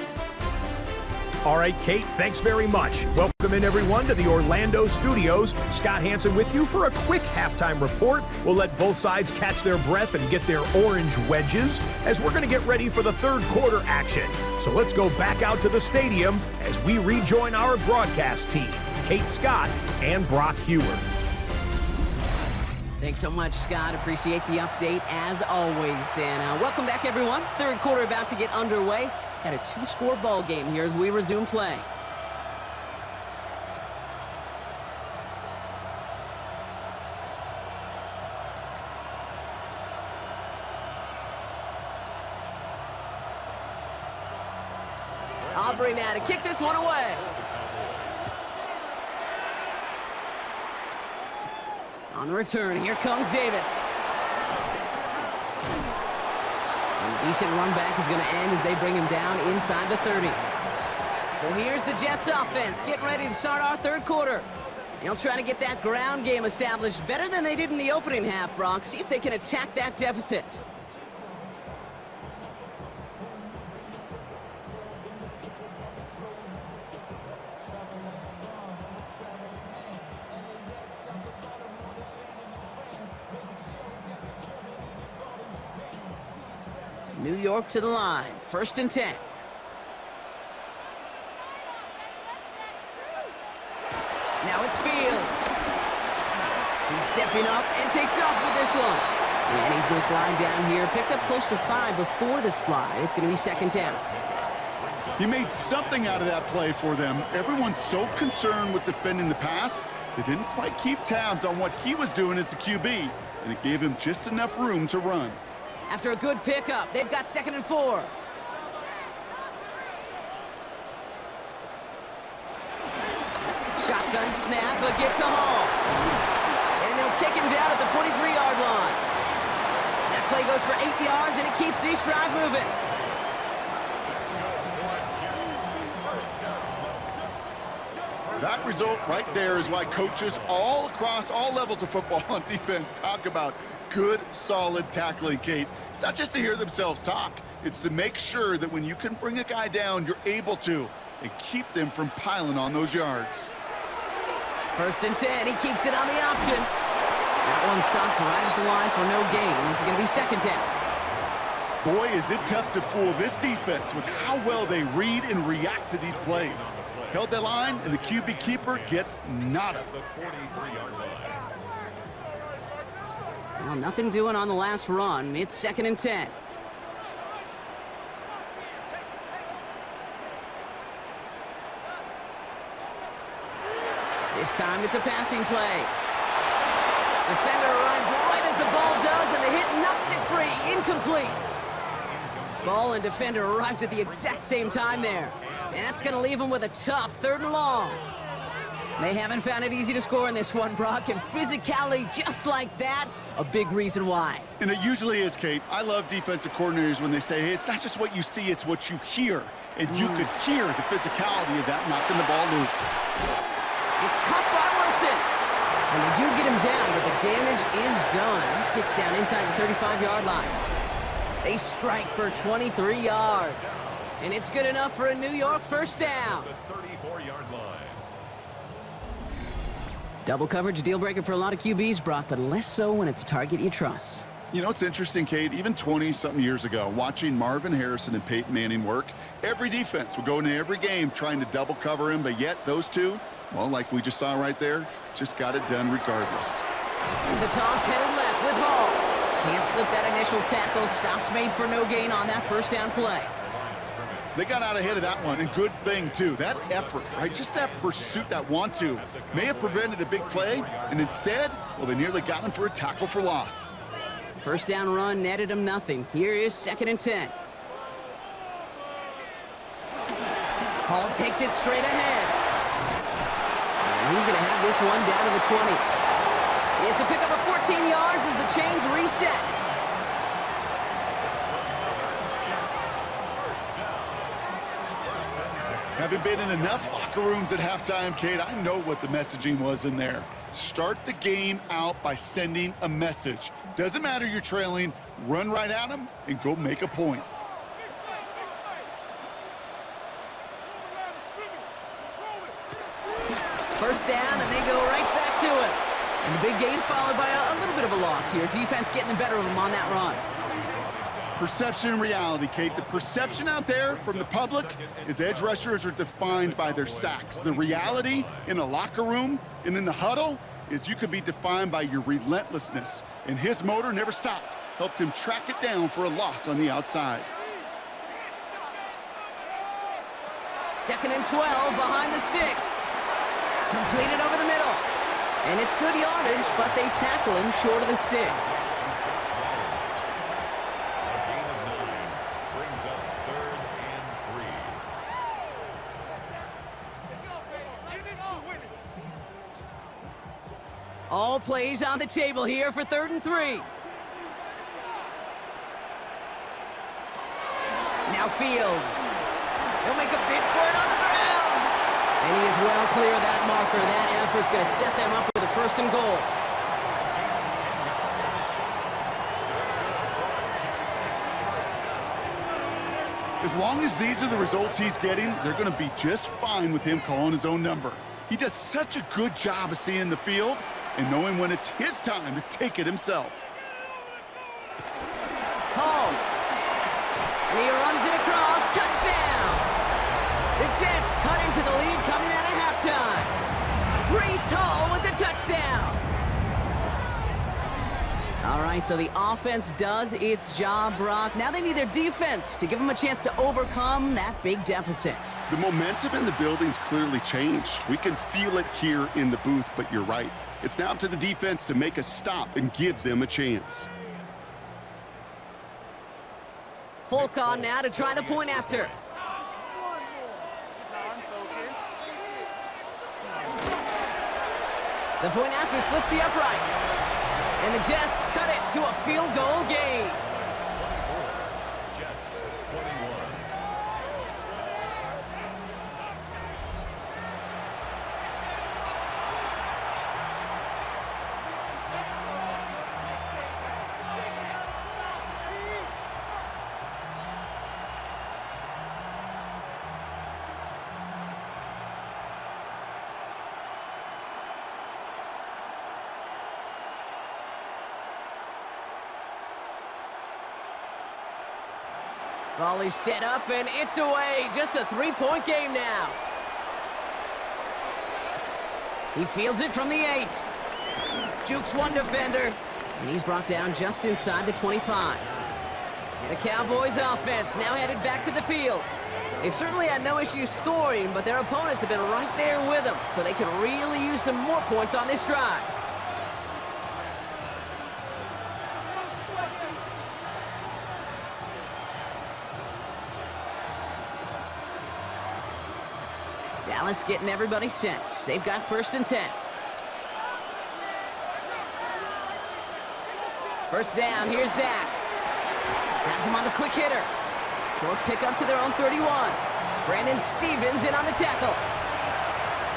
All right, Kate, thanks very much. Welcome in, everyone, to the Orlando studios. Scott Hansen with you for a quick halftime report. We'll let both sides catch their breath and get their orange wedges as we're going to get ready for the third quarter action. So let's go back out to the stadium as we rejoin our broadcast team, Kate Scott and Brock Hewer. Thanks so much, Scott. Appreciate the update as always. And welcome back, everyone. Third quarter about to get underway. Got a 2-score ball game here as we resume play. Aubrey now to kick this one away. On the return, here comes Davis. And a decent run back is going to end as they bring him down inside the 30. So here's the Jets offense, getting ready to start our third quarter. They'll try to get that ground game established better than they did in the opening half, Brock. See if they can attack that deficit. New York to the line, 1st and 10. Now it's Fields. He's stepping up and takes off with this one. And he's going to slide down here. Picked up close to 5 before the slide. It's going to be 2nd down. He made something out of that play for them. Everyone's so concerned with defending the pass, they didn't quite keep tabs on what he was doing as a QB, and it gave him just enough room to run. After a good pickup, they've got 2nd and 4. Shotgun snap, a gift to Hall. And they'll take him down at the 43-yard line. That play goes for 8 yards, and it keeps this drive moving. That result right there is why coaches all across all levels of football on defense talk about good, solid tackling, Kate. It's not just to hear themselves talk. It's to make sure that when you can bring a guy down, you're able to, and keep them from piling on those yards. 1st and 10. He keeps it on the option. That one stopped right at the line for no gain. This is going to be 2nd down. Boy, is it tough to fool this defense with how well they read and react to these plays. Held that line, and the QB keeper gets nada. Well, nothing doing on the last run. It's 2nd and 10. This time it's a passing play. Defender arrives right as the ball does, and the hit knocks it free. Incomplete. Ball and defender arrived at the exact same time there. And that's going to leave him with a tough 3rd and long. They haven't found it easy to score in this one, Brock, and physicality just like that, a big reason why. And it usually is, Kate. I love defensive coordinators when they say, hey, it's not just what you see, it's what you hear. And you could hear the physicality of that knocking the ball loose. It's caught by Wilson. And they do get him down, but the damage is done. This gets down inside the 35-yard line. They strike for 23 yards. And it's good enough for a New York 1st down. The 34-yard line. Double coverage, deal breaker for a lot of QBs, Brock, but less so when it's a target you trust. You know, it's interesting, Kate, even 20-something years ago, watching Marvin Harrison and Peyton Manning work, every defense would go into every game trying to double cover him, but yet those two, well, like we just saw right there, just got it done regardless. The toss headed left with Hall. Can't slip that initial tackle. Stops made for no gain on that 1st down play. They got out ahead of that one, and good thing, too. That effort, right, just that pursuit, that want-to, may have prevented a big play, and instead, well, they nearly got him for a tackle for loss. 1st down run netted him nothing. Here is 2nd and 10. Hall takes it straight ahead. And he's going to have this one down to the 20. It's a pickup of 14 yards as the chains reset. Having been in enough locker rooms at halftime, Kate, I know what the messaging was in there. Start the game out by sending a message. Doesn't matter you're trailing, run right at them and go make a point. First down, and they go right back to it. And the big gain followed by a little bit of a loss here. Defense getting the better of them on that run. Perception and reality, Kate. The perception out there from the public is edge rushers are defined by their sacks. The reality in a locker room and in the huddle is you could be defined by your relentlessness. And his motor never stopped. Helped him track it down for a loss on the outside. 2nd and 12 behind the sticks. Completed over the middle. And it's good yardage, but they tackle him short of the sticks. A gain of 9 brings up 3rd and 3. All plays on the table here for 3rd and 3. Now Fields. He'll make a bid for it on the ground. And he is well clear of that marker. That effort's going to set them up with a 1st and goal. As long as these are the results he's getting, they're going to be just fine with him calling his own number. He does such a good job of seeing the field and knowing when it's his time to take it himself. Home. And he runs it across. Touchdown. The Jets cut into the lead coming out of halftime. Breece Hall with the touchdown. All right, so the offense does its job, Brock. Now they need their defense to give them a chance to overcome that big deficit. The momentum in the building's clearly changed. We can feel it here in the booth, but you're right. It's now up to the defense to make a stop and give them a chance. Folk on now to try the point after. The point after splits the uprights. And the Jets cut it to a field goal game. Jets 21. Volley set up, and it's away. Just a 3-point game now. He fields it from the 8. Jukes one defender, and he's brought down just inside the 25. The Cowboys offense now headed back to the field. They've certainly had no issues scoring, but their opponents have been right there with them, so they can really use some more points on this drive. Dallas getting everybody set. They've got 1st and 10. First down, here's Dak. Has him on the quick hitter. Short pickup to their own 31. Brandon Stevens in on the tackle.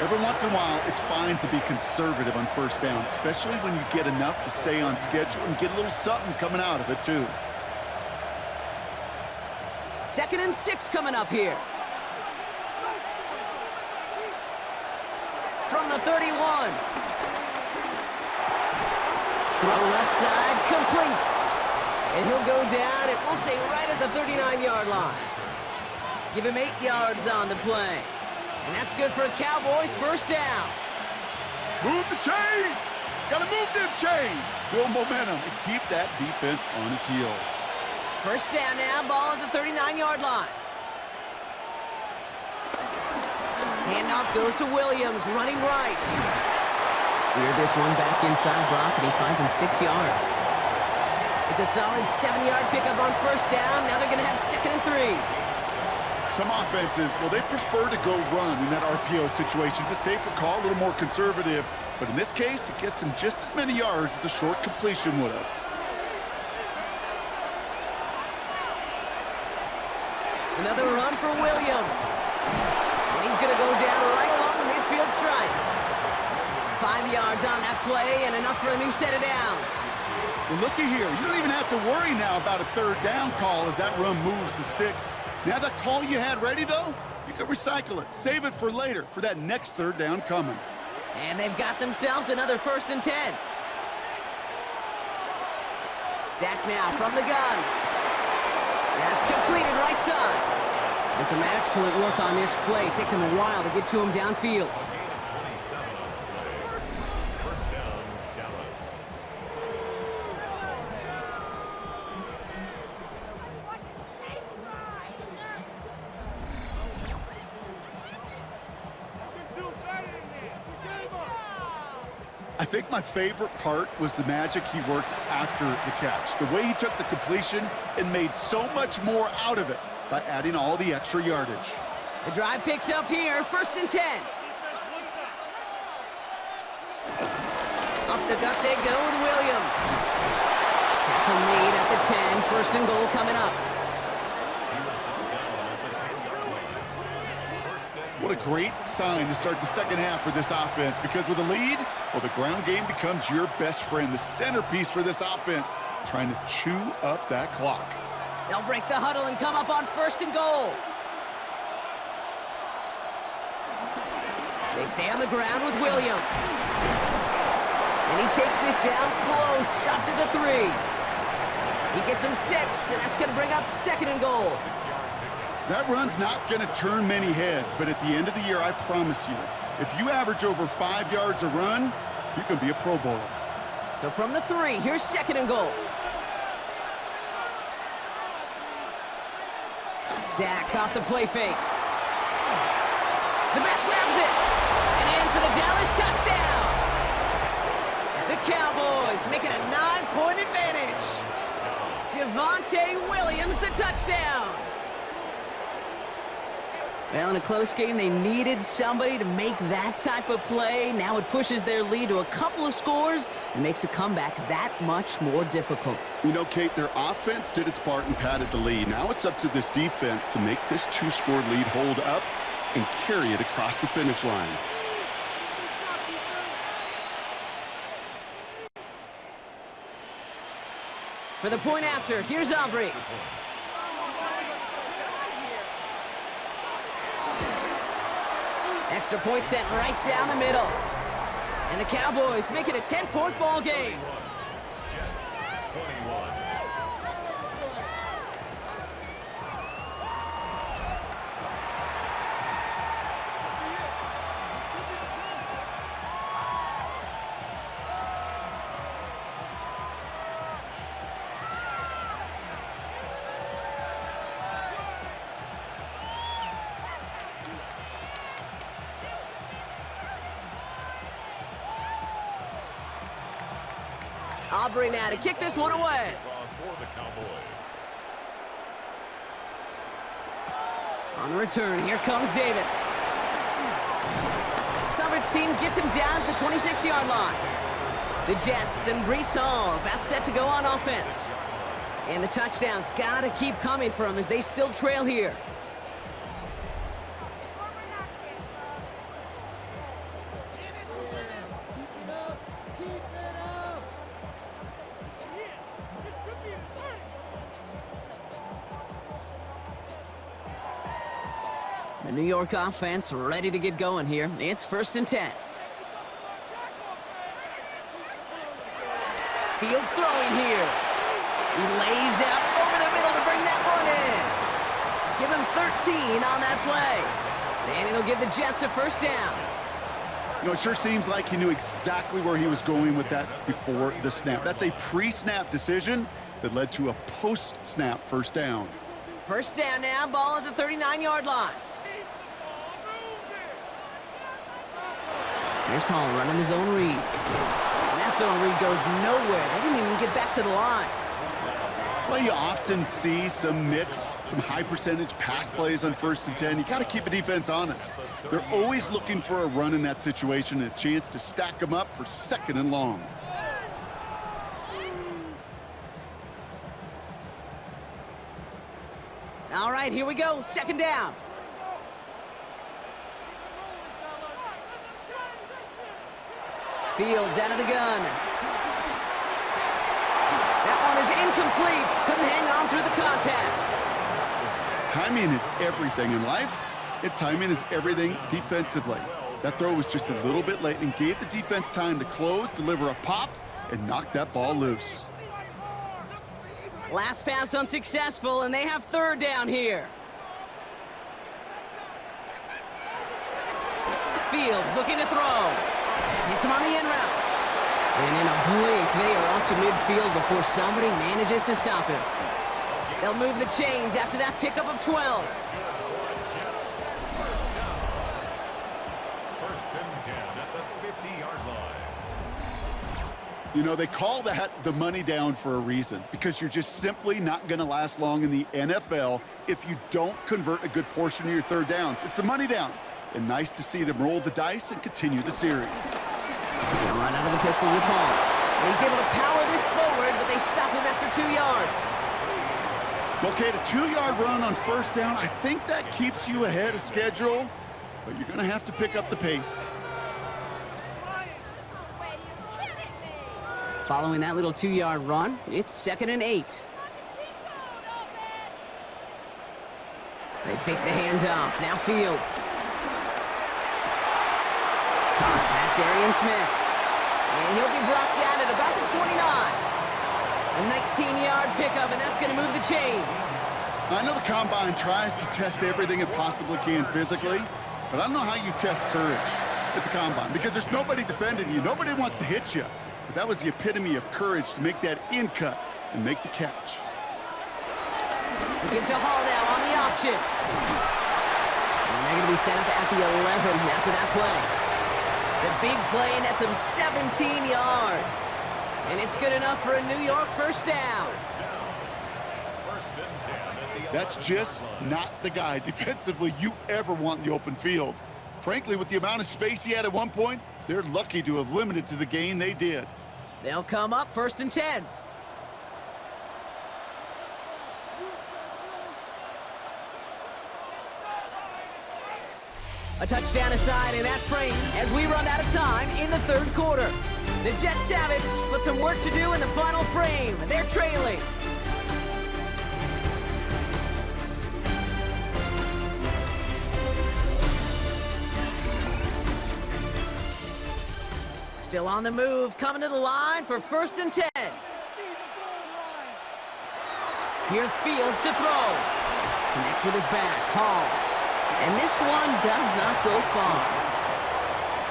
Every once in a while, it's fine to be conservative on 1st down, especially when you get enough to stay on schedule and get a little something coming out of it, too. 2nd and 6 coming up here. From the 31. Throw left side, complete. And he'll go down, and we'll say right at the 39-yard line. Give him 8 yards on the play. And that's good for a Cowboys 1st down. Move the chains! Gotta move them chains! Build momentum and keep that defense on its heels. 1st down now, ball at the 39-yard line. Handoff goes to Williams, running right. Steered this one back inside Brock, and he finds him 6 yards. It's a solid 7-yard pickup on 1st down. Now they're going to have 2nd and 3. Some offenses, well, they prefer to go run in that RPO situation. It's a safer call, a little more conservative. But in this case, it gets him just as many yards as a short completion would have. Another run for Williams. And he's going to go down right along the midfield stripe. 5 yards on that play and enough for a new set of downs. Well, looky here. You don't even have to worry now about a 3rd down call as that run moves the sticks. Now that call you had ready, though, you can recycle it. Save it for later for that next 3rd down coming. And they've got themselves another 1st and 10. Dak now from the gun. That's completed right side. And some excellent work on this play. It takes him a while to get to him downfield. I think my favorite part was the magic he worked after the catch. The way he took the completion and made so much more out of it by adding all the extra yardage. The drive picks up here, 1st and 10. Up the gut they go with Williams. Tackle made at the 10, 1st and goal coming up. What a great sign to start the second half for this offense, because with a lead, well, the ground game becomes your best friend, the centerpiece for this offense, trying to chew up that clock. They'll break the huddle and come up on 1st and goal. They stay on the ground with Williams. And he takes this down close, up to the 3. He gets him 6, and that's going to bring up 2nd and goal. That run's not going to turn many heads, but at the end of the year, I promise you, if you average over 5 yards a run, you can be a Pro Bowler. So from the 3, here's 2nd and goal. Dak off the play fake. The back grabs it. And in for the Dallas touchdown. The Cowboys make it a 9-point advantage. Javonte Williams, the touchdown. Well, in a close game, they needed somebody to make that type of play. Now it pushes their lead to a couple of scores and makes a comeback that much more difficult. You know, Kate, their offense did its part and padded the lead. Now it's up to this defense to make this 2-score lead hold up and carry it across the finish line. For the point after, here's Aubrey. Extra point set right down the middle. And the Cowboys make it a 10-point ball game. Jets, 21. Aubrey now to kick this one away. For the Cowboys. On the return, here comes Davis. Coverage team gets him down at the 26-yard line. The Jets and Breece Hall about set to go on offense. And the touchdowns got to keep coming for them as they still trail here. The New York offense ready to get going here. It's 1st and 10. Fields throwing here. He lays out over the middle to bring that one in. Give him 13 on that play. And it'll give the Jets a 1st down. You know, it sure seems like he knew exactly where he was going with that before the snap. That's a pre-snap decision that led to a post-snap 1st down. 1st down now, ball at the 39-yard line. Here's Hall running his own read. And that zone read goes nowhere. They didn't even get back to the line. That's why you often see some mix, some high-percentage pass plays on 1st and 10. You got to keep a defense honest. They're always looking for a run in that situation, a chance to stack them up for 2nd and long. All right, here we go. 2nd down. Fields out of the gun. That one is incomplete. Couldn't hang on through the contact. Timing is everything in life, and timing is everything defensively. That throw was just a little bit late and gave the defense time to close, deliver a pop, and knock that ball loose. Last pass unsuccessful, and they have third down here. Fields looking to throw. Hits him on the in route. And in a blink, they are off to midfield before somebody manages to stop him. They'll move the chains after that pickup of 12. First and 10 at the 50-yard line. You know, they call that the money down for a reason, because you're just simply not going to last long in the NFL if you don't convert a good portion of your third downs. It's the money down. And nice to see them roll the dice and continue the series. They'll run out of the pistol with Hall. And he's able to power this forward, but they stop him after 2 yards. Okay, the 2-yard run on first down, I think that keeps you ahead of schedule, but you're going to have to pick up the pace. Following that little 2-yard run, it's 2nd and 8. They fake the handoff. Now Fields. Cox, that's Arian Smith. And he'll be brought down at about the 29. A 19-yard pickup, and that's going to move the chains. I know the Combine tries to test everything it possibly can physically, but I don't know how you test courage at the Combine, because there's nobody defending you. Nobody wants to hit you. But that was the epitome of courage to make that in cut and make the catch. We give to Hall now on the option. And they're going to be set up at the 11 after that play. The big play nets him 17 yards. And it's good enough for a New York first down. That's just not the guy defensively you ever want in the open field. Frankly, with the amount of space he had at one point, they're lucky to have limited to the gain they did. They'll come up 1st and 10. A touchdown aside in that frame as we run out of time in the third quarter. The Jets have it, but some work to do in the final frame. They're trailing. Still on the move, coming to the line for 1st and 10. Here's Fields to throw. Connects with his back, Hall. And this one does not go far.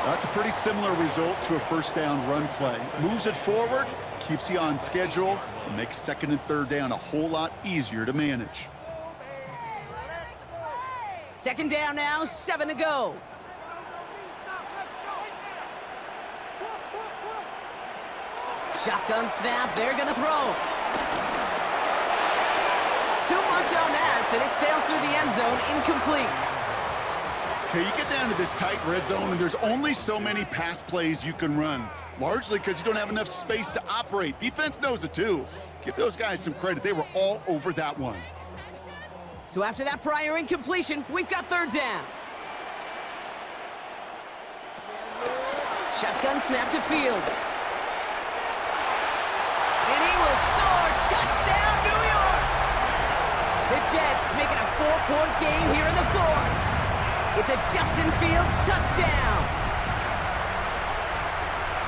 That's a pretty similar result to a first down run play. Moves it forward, keeps you on schedule, and makes 2nd and 3rd down a whole lot easier to manage. 2nd down now, 7 to go. Shotgun snap, they're gonna throw. Too much on that, and it sails through the end zone, incomplete. Okay, you get down to this tight red zone, and there's only so many pass plays you can run, largely because you don't have enough space to operate. Defense knows it too. Give those guys some credit. They were all over that one. So after that prior incompletion, we've got 3rd down. Shotgun snap to Fields. And he will score. Touchdown, New York! The Jets make it a 4-point game here in the 4th. It's a Justin Fields touchdown.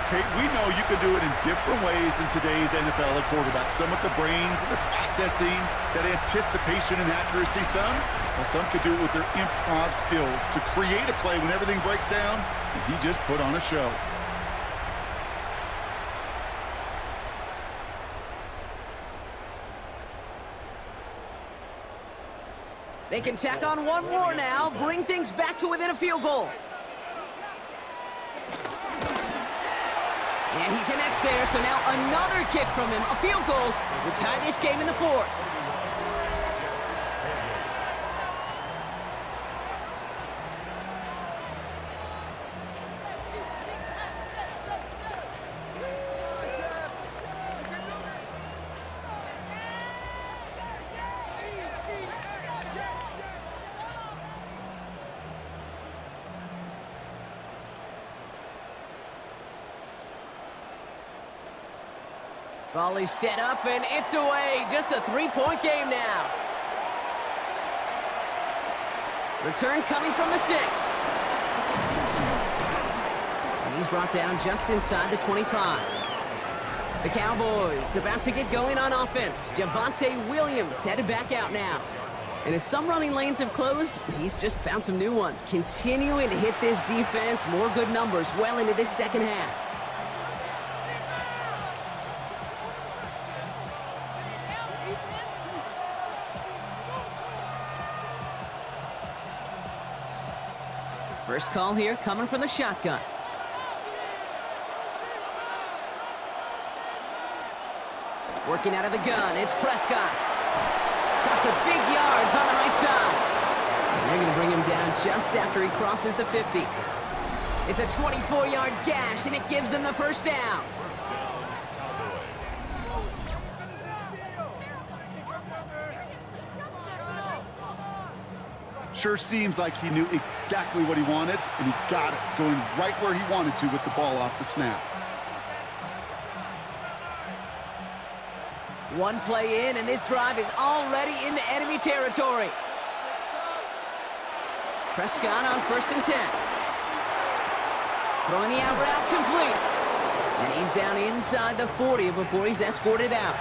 Okay, we know you can do it in different ways in today's NFL at quarterback. Some with the brains and the processing, that anticipation and accuracy. Some could do it with their improv skills to create a play when everything breaks down, and he just put on a show. They can tack on one more now, bring things back to within a field goal. And he connects there, so now another kick from him, a field goal, will tie this game in the 4th. Volley set up, and it's away. Just a 3-point game now. Return coming from the 6. And he's brought down just inside the 25. The Cowboys about to get going on offense. Javonte Williams headed back out now. And as some running lanes have closed, he's just found some new ones, continuing to hit this defense. More good numbers well into this second half. First call here coming from the shotgun. Working out of the gun, it's Prescott. Got for big yards on the right side. And they're going to bring him down just after he crosses the 50. It's a 24-yard gash, and it gives them the first down. Sure seems like he knew exactly what he wanted, and he got it, going right where he wanted to with the ball off the snap. One play in, and this drive is already into enemy territory. Prescott on 1st and 10. Throwing the out route complete. And he's down inside the 40 before he's escorted out.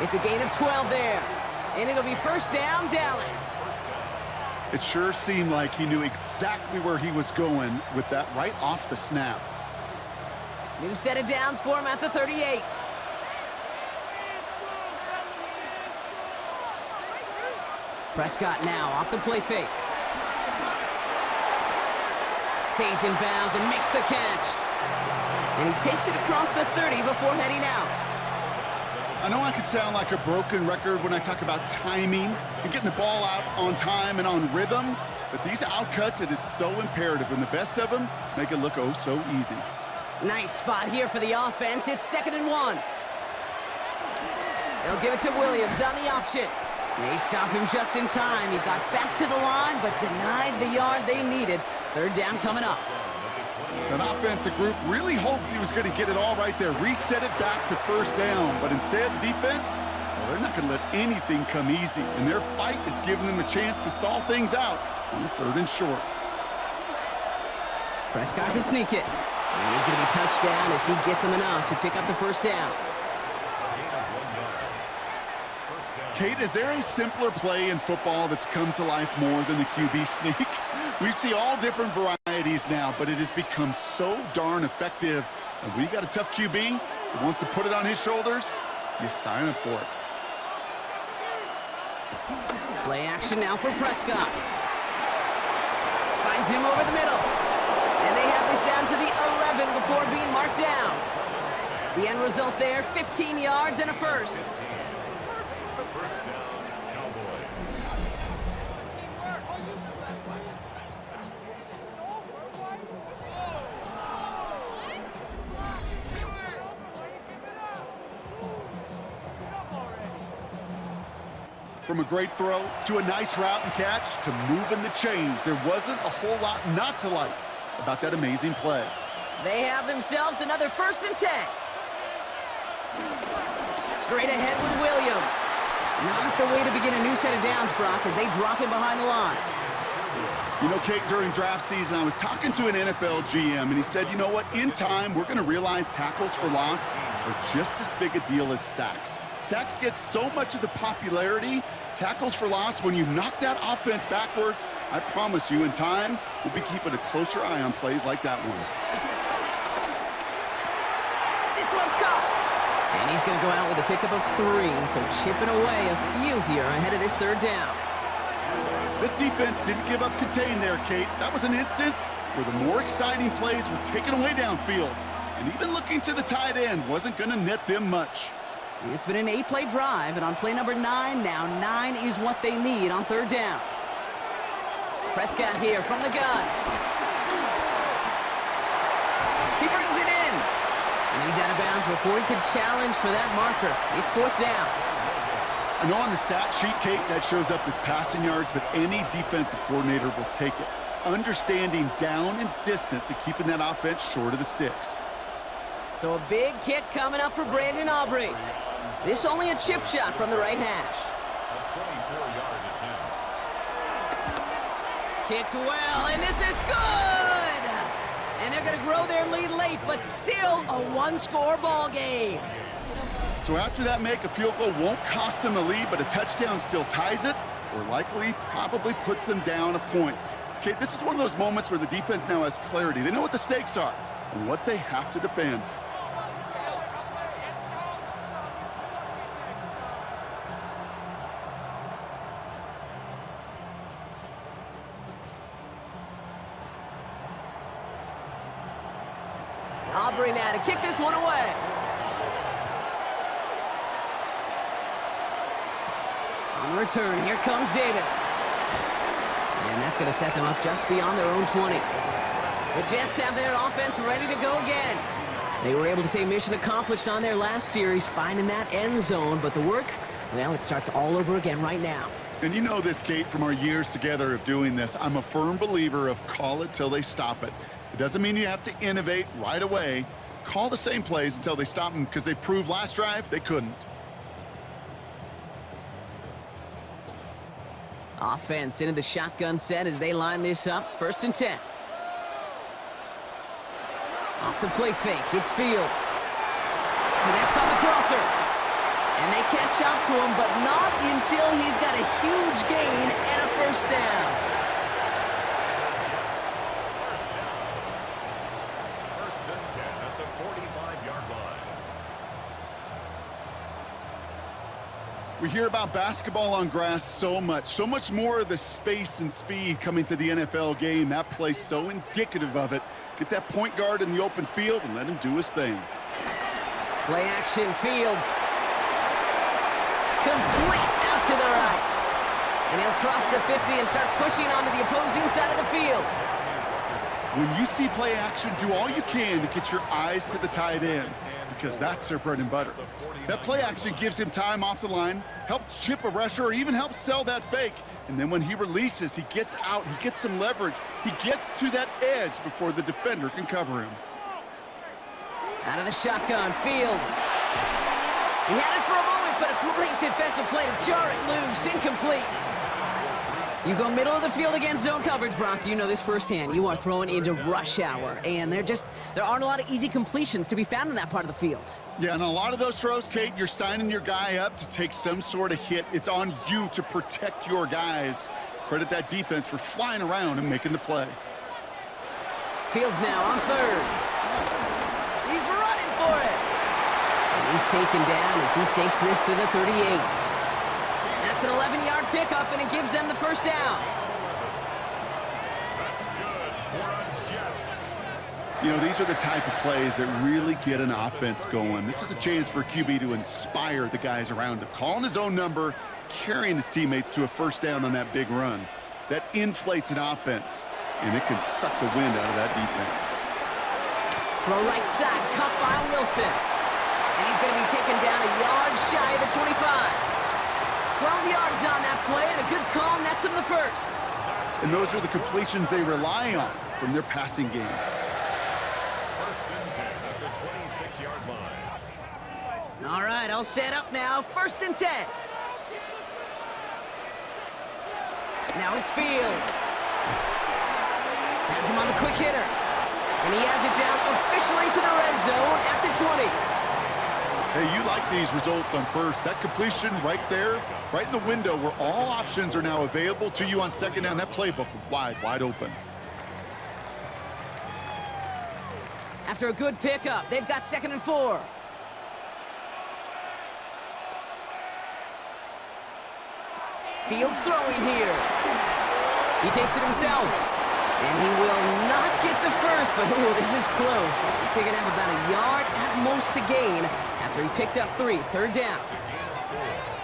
It's a gain of 12 there. And it'll be first down, Dallas. It sure seemed like he knew exactly where he was going with that right off the snap. New set of downs for him at the 38. Prescott now off the play fake. Stays in bounds and makes the catch. And he takes it across the 30 before heading out. I know I could sound like a broken record when I talk about timing and getting the ball out on time and on rhythm, but these outcuts, it is so imperative, and the best of them make it look oh so easy. Nice spot here for the offense. It's 2nd and 1. They'll give it to Williams on the option. They stop him just in time. He got back to the line, but denied the yard they needed. 3rd down coming up. That offensive group really hoped he was going to get it all right there, reset it back to first down, but instead the defense, well, they're not going to let anything come easy, and their fight is giving them a chance to stall things out on the 3rd and short. Prescott to sneak it, and he's going to be touched down as he gets him enough to pick up the first down. Kate, is there a simpler play in football that's come to life more than the QB sneak? We see all different varieties now, but it has become so darn effective. And when you got a tough QB who wants to put it on his shoulders, you sign up for it. Play action now for Prescott. Finds him over the middle. And they have this down to the 11 before being marked down. The end result there, 15 yards and a first. From a great throw to a nice route and catch to moving the chains, there wasn't a whole lot not to like about that amazing play. They have themselves another 1st and 10. Straight ahead with Williams. Not the way to begin a new set of downs, Brock, as they drop him behind the line. You know, Kate, during draft season, I was talking to an NFL GM, and he said, you know what, in time, we're going to realize tackles for loss are just as big a deal as sacks. Sacks get so much of the popularity. Tackles for loss, when you knock that offense backwards, I promise you, in time, we'll be keeping a closer eye on plays like that one. This one's caught. And he's going to go out with a pickup of 3, so chipping away a few here ahead of this 3rd down. This defense didn't give up contain there, Kate. That was an instance where the more exciting plays were taken away downfield. And even looking to the tight end wasn't going to net them much. It's been an 8-play drive, and on play number 9, now 9 is what they need on 3rd down. Prescott here from the gun. He brings it in. And he's out of bounds before he could challenge for that marker. It's 4th down. I know on the stat sheet, Kate, that shows up as passing yards, but any defensive coordinator will take it. Understanding down and distance and keeping that offense short of the sticks. So a big kick coming up for Brandon Aubrey. This only a chip shot from the right hash. Kicked well, and this is good! And they're going to grow their lead late, but still a one-score ball game. So after that make, a field goal won't cost them a lead, but a touchdown still ties it, or likely probably puts them down a point. Okay, this is one of those moments where the defense now has clarity. They know what the stakes are and what they have to defend. Aubrey now to kick this one away. On the return, here comes Davis. And that's going to set them up just beyond their own 20. The Jets have their offense ready to go again. They were able to say mission accomplished on their last series, finding that end zone. But the work, well, it starts all over again right now. And you know this, Kate, from our years together of doing this. I'm a firm believer of call it till they stop it. It doesn't mean you have to innovate right away. Call the same plays until they stop them, because they proved last drive they couldn't. Offense into the shotgun set as they line this up. 1st and 10. Off the play fake, it's Fields. Connects on the crosser. And they catch up to him, but not until he's got a huge gain and a 1st down. We hear about basketball on grass so much more of the space and speed coming to the NFL game. That play's so indicative of it. Get that point guard in the open field and let him do his thing. Play action, Fields. Complete out to the right. And he'll cross the 50 and start pushing onto the opposing side of the field. When you see play action, do all you can to get your eyes to the tight end, because that's their bread and butter. That play action gives him time off the line, helps chip a rusher, or even helps sell that fake. And then when he releases, he gets out, he gets some leverage. He gets to that edge before the defender can cover him. Out of the shotgun, Fields. He had it for a moment, but a great defensive play to jar it loose, incomplete. You go middle of the field against zone coverage, Brock. You know this firsthand. You are throwing into rush hour, and there aren't a lot of easy completions to be found in that part of the field. Yeah, and a lot of those throws, Kate, you're signing your guy up to take some sort of hit. It's on you to protect your guys. Credit that defense for flying around and making the play. Fields now on 3rd. He's running for it. And he's taken down as he takes this to the 38. That's an 11-yard pickup, and it gives them the 1st down. That's good for a Jets. You know, these are the type of plays that really get an offense going. This is a chance for QB to inspire the guys around him. Calling his own number, carrying his teammates to a 1st down on that big run. That inflates an offense, and it can suck the wind out of that defense. Throw right side, cut by Wilson. And he's going to be taken down a yard shy of the 25. 12 yards on that play, and a good call nets him the 1st. And those are the completions they rely on from their passing game. 1st and 10 at the 26-yard line. All right, all set up now. 1st and 10. Now it's Fields. Has him on the quick hitter. And he has it down officially to the red zone at the 20. Hey, you like these results on 1st. That completion right there, right in the window where all options are now available to you on 2nd down. That playbook wide open. After a good pickup, they've got 2nd and 4. Fields throwing here. He takes it himself. And he will not get the 1st, but ooh, this is close. Looks like they're going to have about a yard at most to gain after he picked up 3. 3rd down.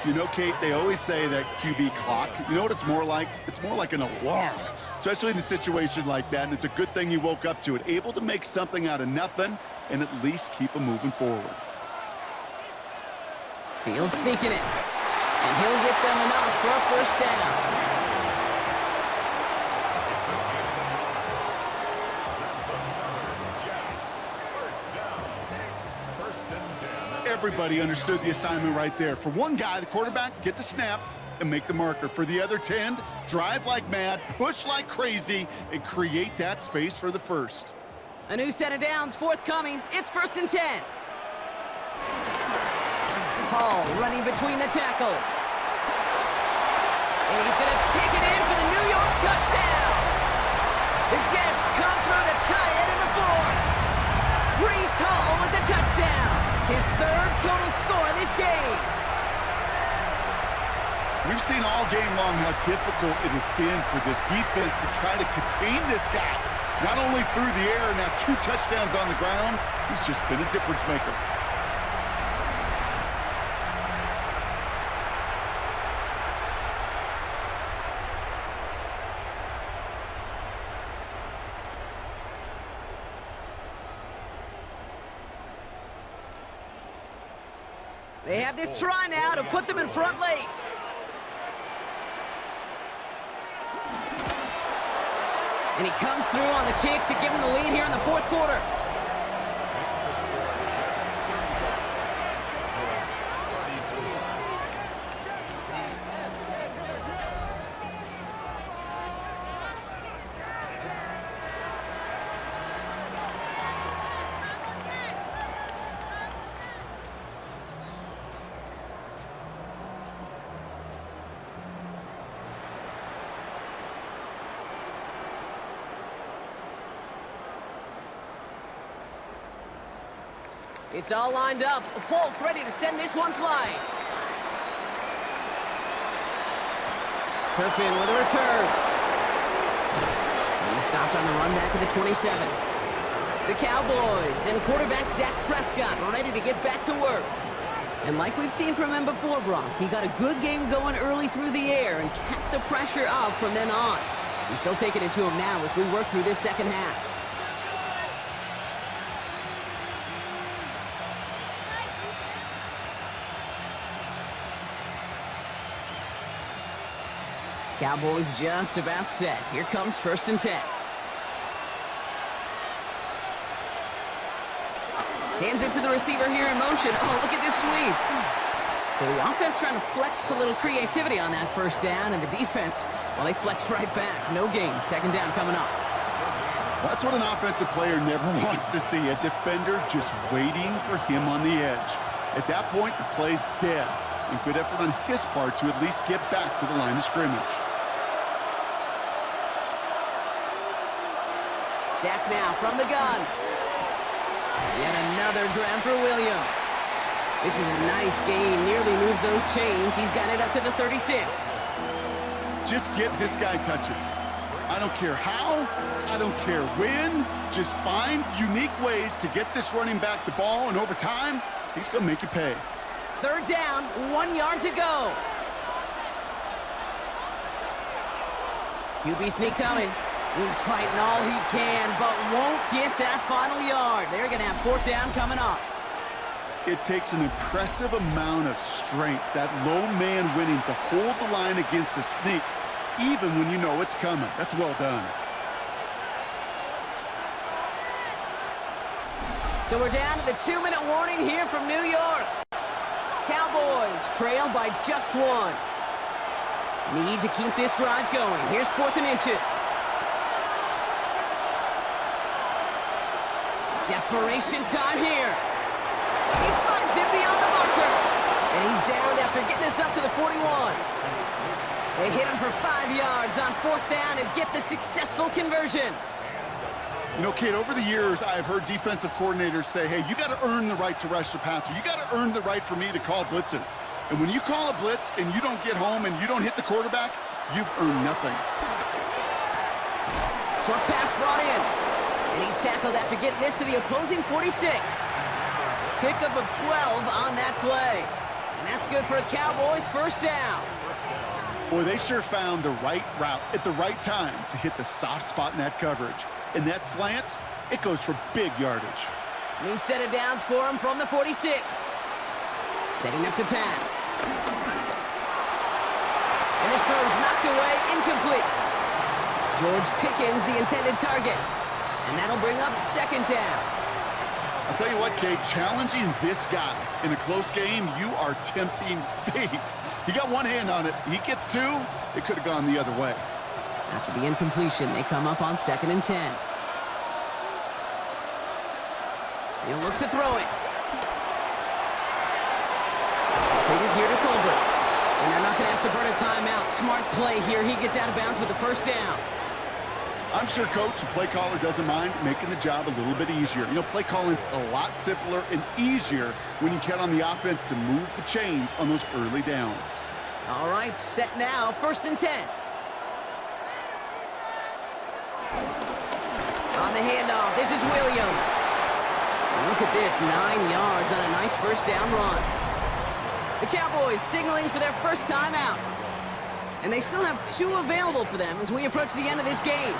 You know, Kate, they always say that QB clock, you know what it's more like? It's more like an alarm, especially in a situation like that, and it's a good thing he woke up to it. Able to make something out of nothing and at least keep him moving forward. Fields sneaking it. And he'll get them enough for a 1st down. Everybody understood the assignment right there. For one guy, the quarterback, get the snap and make the marker. For the other 10, drive like mad, push like crazy, and create that space for the 1st. A new set of downs forthcoming. It's 1st and 10. Hall running between the tackles. And he's going to take it in for the New York touchdown. The Jets come through to tie it in the 4th. Breece Hall with the touchdown. His 3rd total score in this game. We've seen all game long how difficult it has been for this defense to try to contain this guy. Not only through the air, now 2 touchdowns on the ground. He's just been a difference maker. They have this try now to put them in front late. And he comes through on the kick to give him the lead here in the 4th quarter. It's all lined up. Folk ready to send this one flying. Turpin with a return. He's stopped on the run back at the 27. The Cowboys and quarterback Dak Prescott ready to get back to work. And like we've seen from him before, Brock, he got a good game going early through the air and kept the pressure up from then on. He's still taking it to him now as we work through this second half. Cowboys just about set. Here comes 1st and 10. Hands it to the receiver here in motion. Oh, look at this sweep. So the offense trying to flex a little creativity on that 1st down, and the defense, well, they flex right back. No gain. 2nd down coming up. That's what an offensive player never wants to see, a defender just waiting for him on the edge. At that point, the play's dead, and good effort on his part to at least get back to the line of scrimmage. Dak now from the gun. Yet another grab for Williams. This is a nice gain. Nearly moves those chains. He's got it up to the 36. Just get this guy touches. I don't care how. I don't care when. Just find unique ways to get this running back the ball, and over time, he's going to make you pay. 3rd down, 1 yard to go. QB sneak coming. He's fighting all he can, but won't get that final yard. They're going to have 4th down coming up. It takes an impressive amount of strength, that low man winning, to hold the line against a sneak, even when you know it's coming. That's well done. So we're down to the 2-minute warning here from New York. Cowboys trail by just 1. Need to keep this drive going. Here's 4th and inches. Desperation time here. He finds it beyond the marker. And he's down after getting this up to the 41. They hit him for 5 yards on 4th down and get the successful conversion. You know, Kate, over the years, I've heard defensive coordinators say, hey, you got to earn the right to rush the passer. You got to earn the right for me to call blitzes. And when you call a blitz and you don't get home and you don't hit the quarterback, you've earned nothing. Short pass brought in. And he's tackled after getting this to the opposing 46. Pickup of 12 on that play. And that's good for a Cowboys 1st down. Boy, they sure found the right route at the right time to hit the soft spot in that coverage. And that slant, it goes for big yardage. New set of downs for him from the 46. Setting up to pass. And this throw's knocked away, incomplete. George Pickens, the intended target. And that'll bring up 2nd down. I'll tell you what, Kate, challenging this guy in a close game, you are tempting fate. He got one hand on it. He gets 2. It could have gone the other way. After the incompletion, they come up on 2nd and 10. He'll look to throw it. Completed here to Tolbert. And they're not going to have to burn a timeout. Smart play here. He gets out of bounds with the first down. I'm sure coach and play caller doesn't mind making the job a little bit easier. You know, play calling's a lot simpler and easier when you count on the offense to move the chains on those early downs. All right, set now, 1st and 10. On the handoff, this is Williams. And look at this, 9 yards on a nice first down run. The Cowboys signaling for their first time out. And they still have 2 available for them as we approach the end of this game.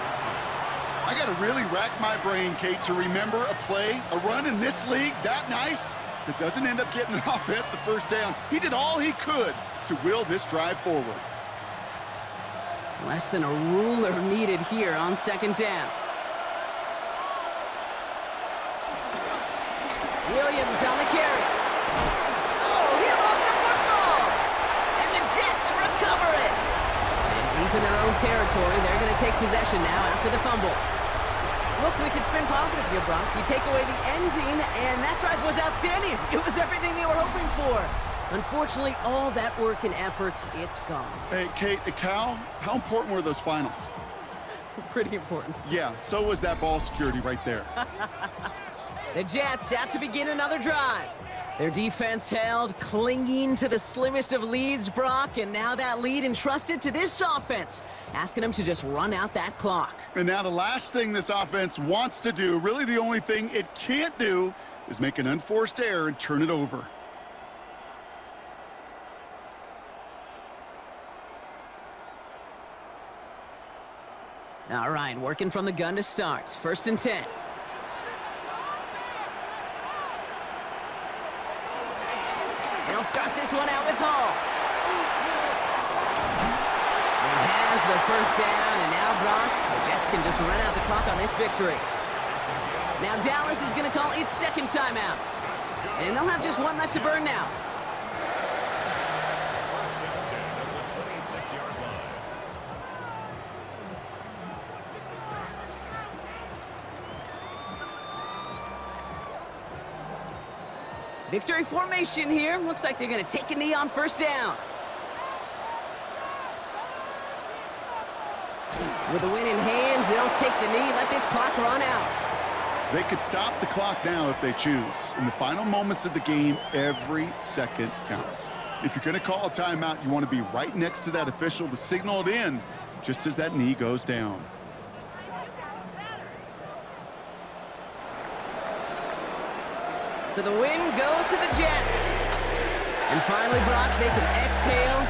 I got to really rack my brain, Kate, to remember a play, a run in this league that nice that doesn't end up getting an offensive first down. He did all he could to will this drive forward. Less than a ruler needed here on 2nd down. Williams on the carry. Oh, he lost the football! And the Jets recover it! And deep in their own territory, they're going to take possession now after the fumble. Look, we can spin positive here, Brock. You take away the ending, and that drive was outstanding. It was everything they were hoping for. Unfortunately, all that work and efforts, it's gone. Hey, Kate, Cal, how important were those finals? Pretty important. Yeah, so was that ball security right there. The Jets out to begin another drive. Their defense held, clinging to the slimmest of leads, Brock, and now that lead entrusted to this offense, asking them to just run out that clock. And now the last thing this offense wants to do, really the only thing it can't do, is make an unforced error and turn it over. All right, working from the gun to start. 1st and 10. They'll start this one out with Hall. He has the first down, and now Brock, the Jets can just run out the clock on this victory. Now Dallas is going to call its 2nd timeout. And they'll have just 1 left to burn now. First and 10 at the 26-yard line. Victory formation here. Looks like they're going to take a knee on 1st down. With the win in hand, they'll take the knee, let this clock run out. They could stop the clock now if they choose. In the final moments of the game, every second counts. If you're going to call a timeout, you want to be right next to that official to signal it in just as that knee goes down. So the win goes to the Jets. And finally, Brock, they can exhale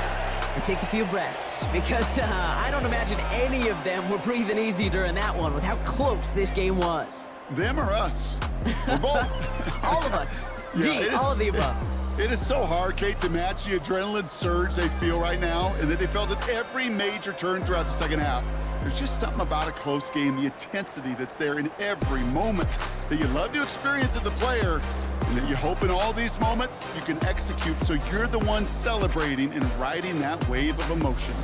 and take a few breaths. Because I don't imagine any of them were breathing easy during that one with how close this game was. Them or us? We're both. All of us. Yeah, all of the above. It is so hard, Kate, to match the adrenaline surge they feel right now and that they felt at every major turn throughout the second half. There's just something about a close game, the intensity that's there in every moment that you love to experience as a player, and that you hope in all these moments you can execute so you're the one celebrating and riding that wave of emotion.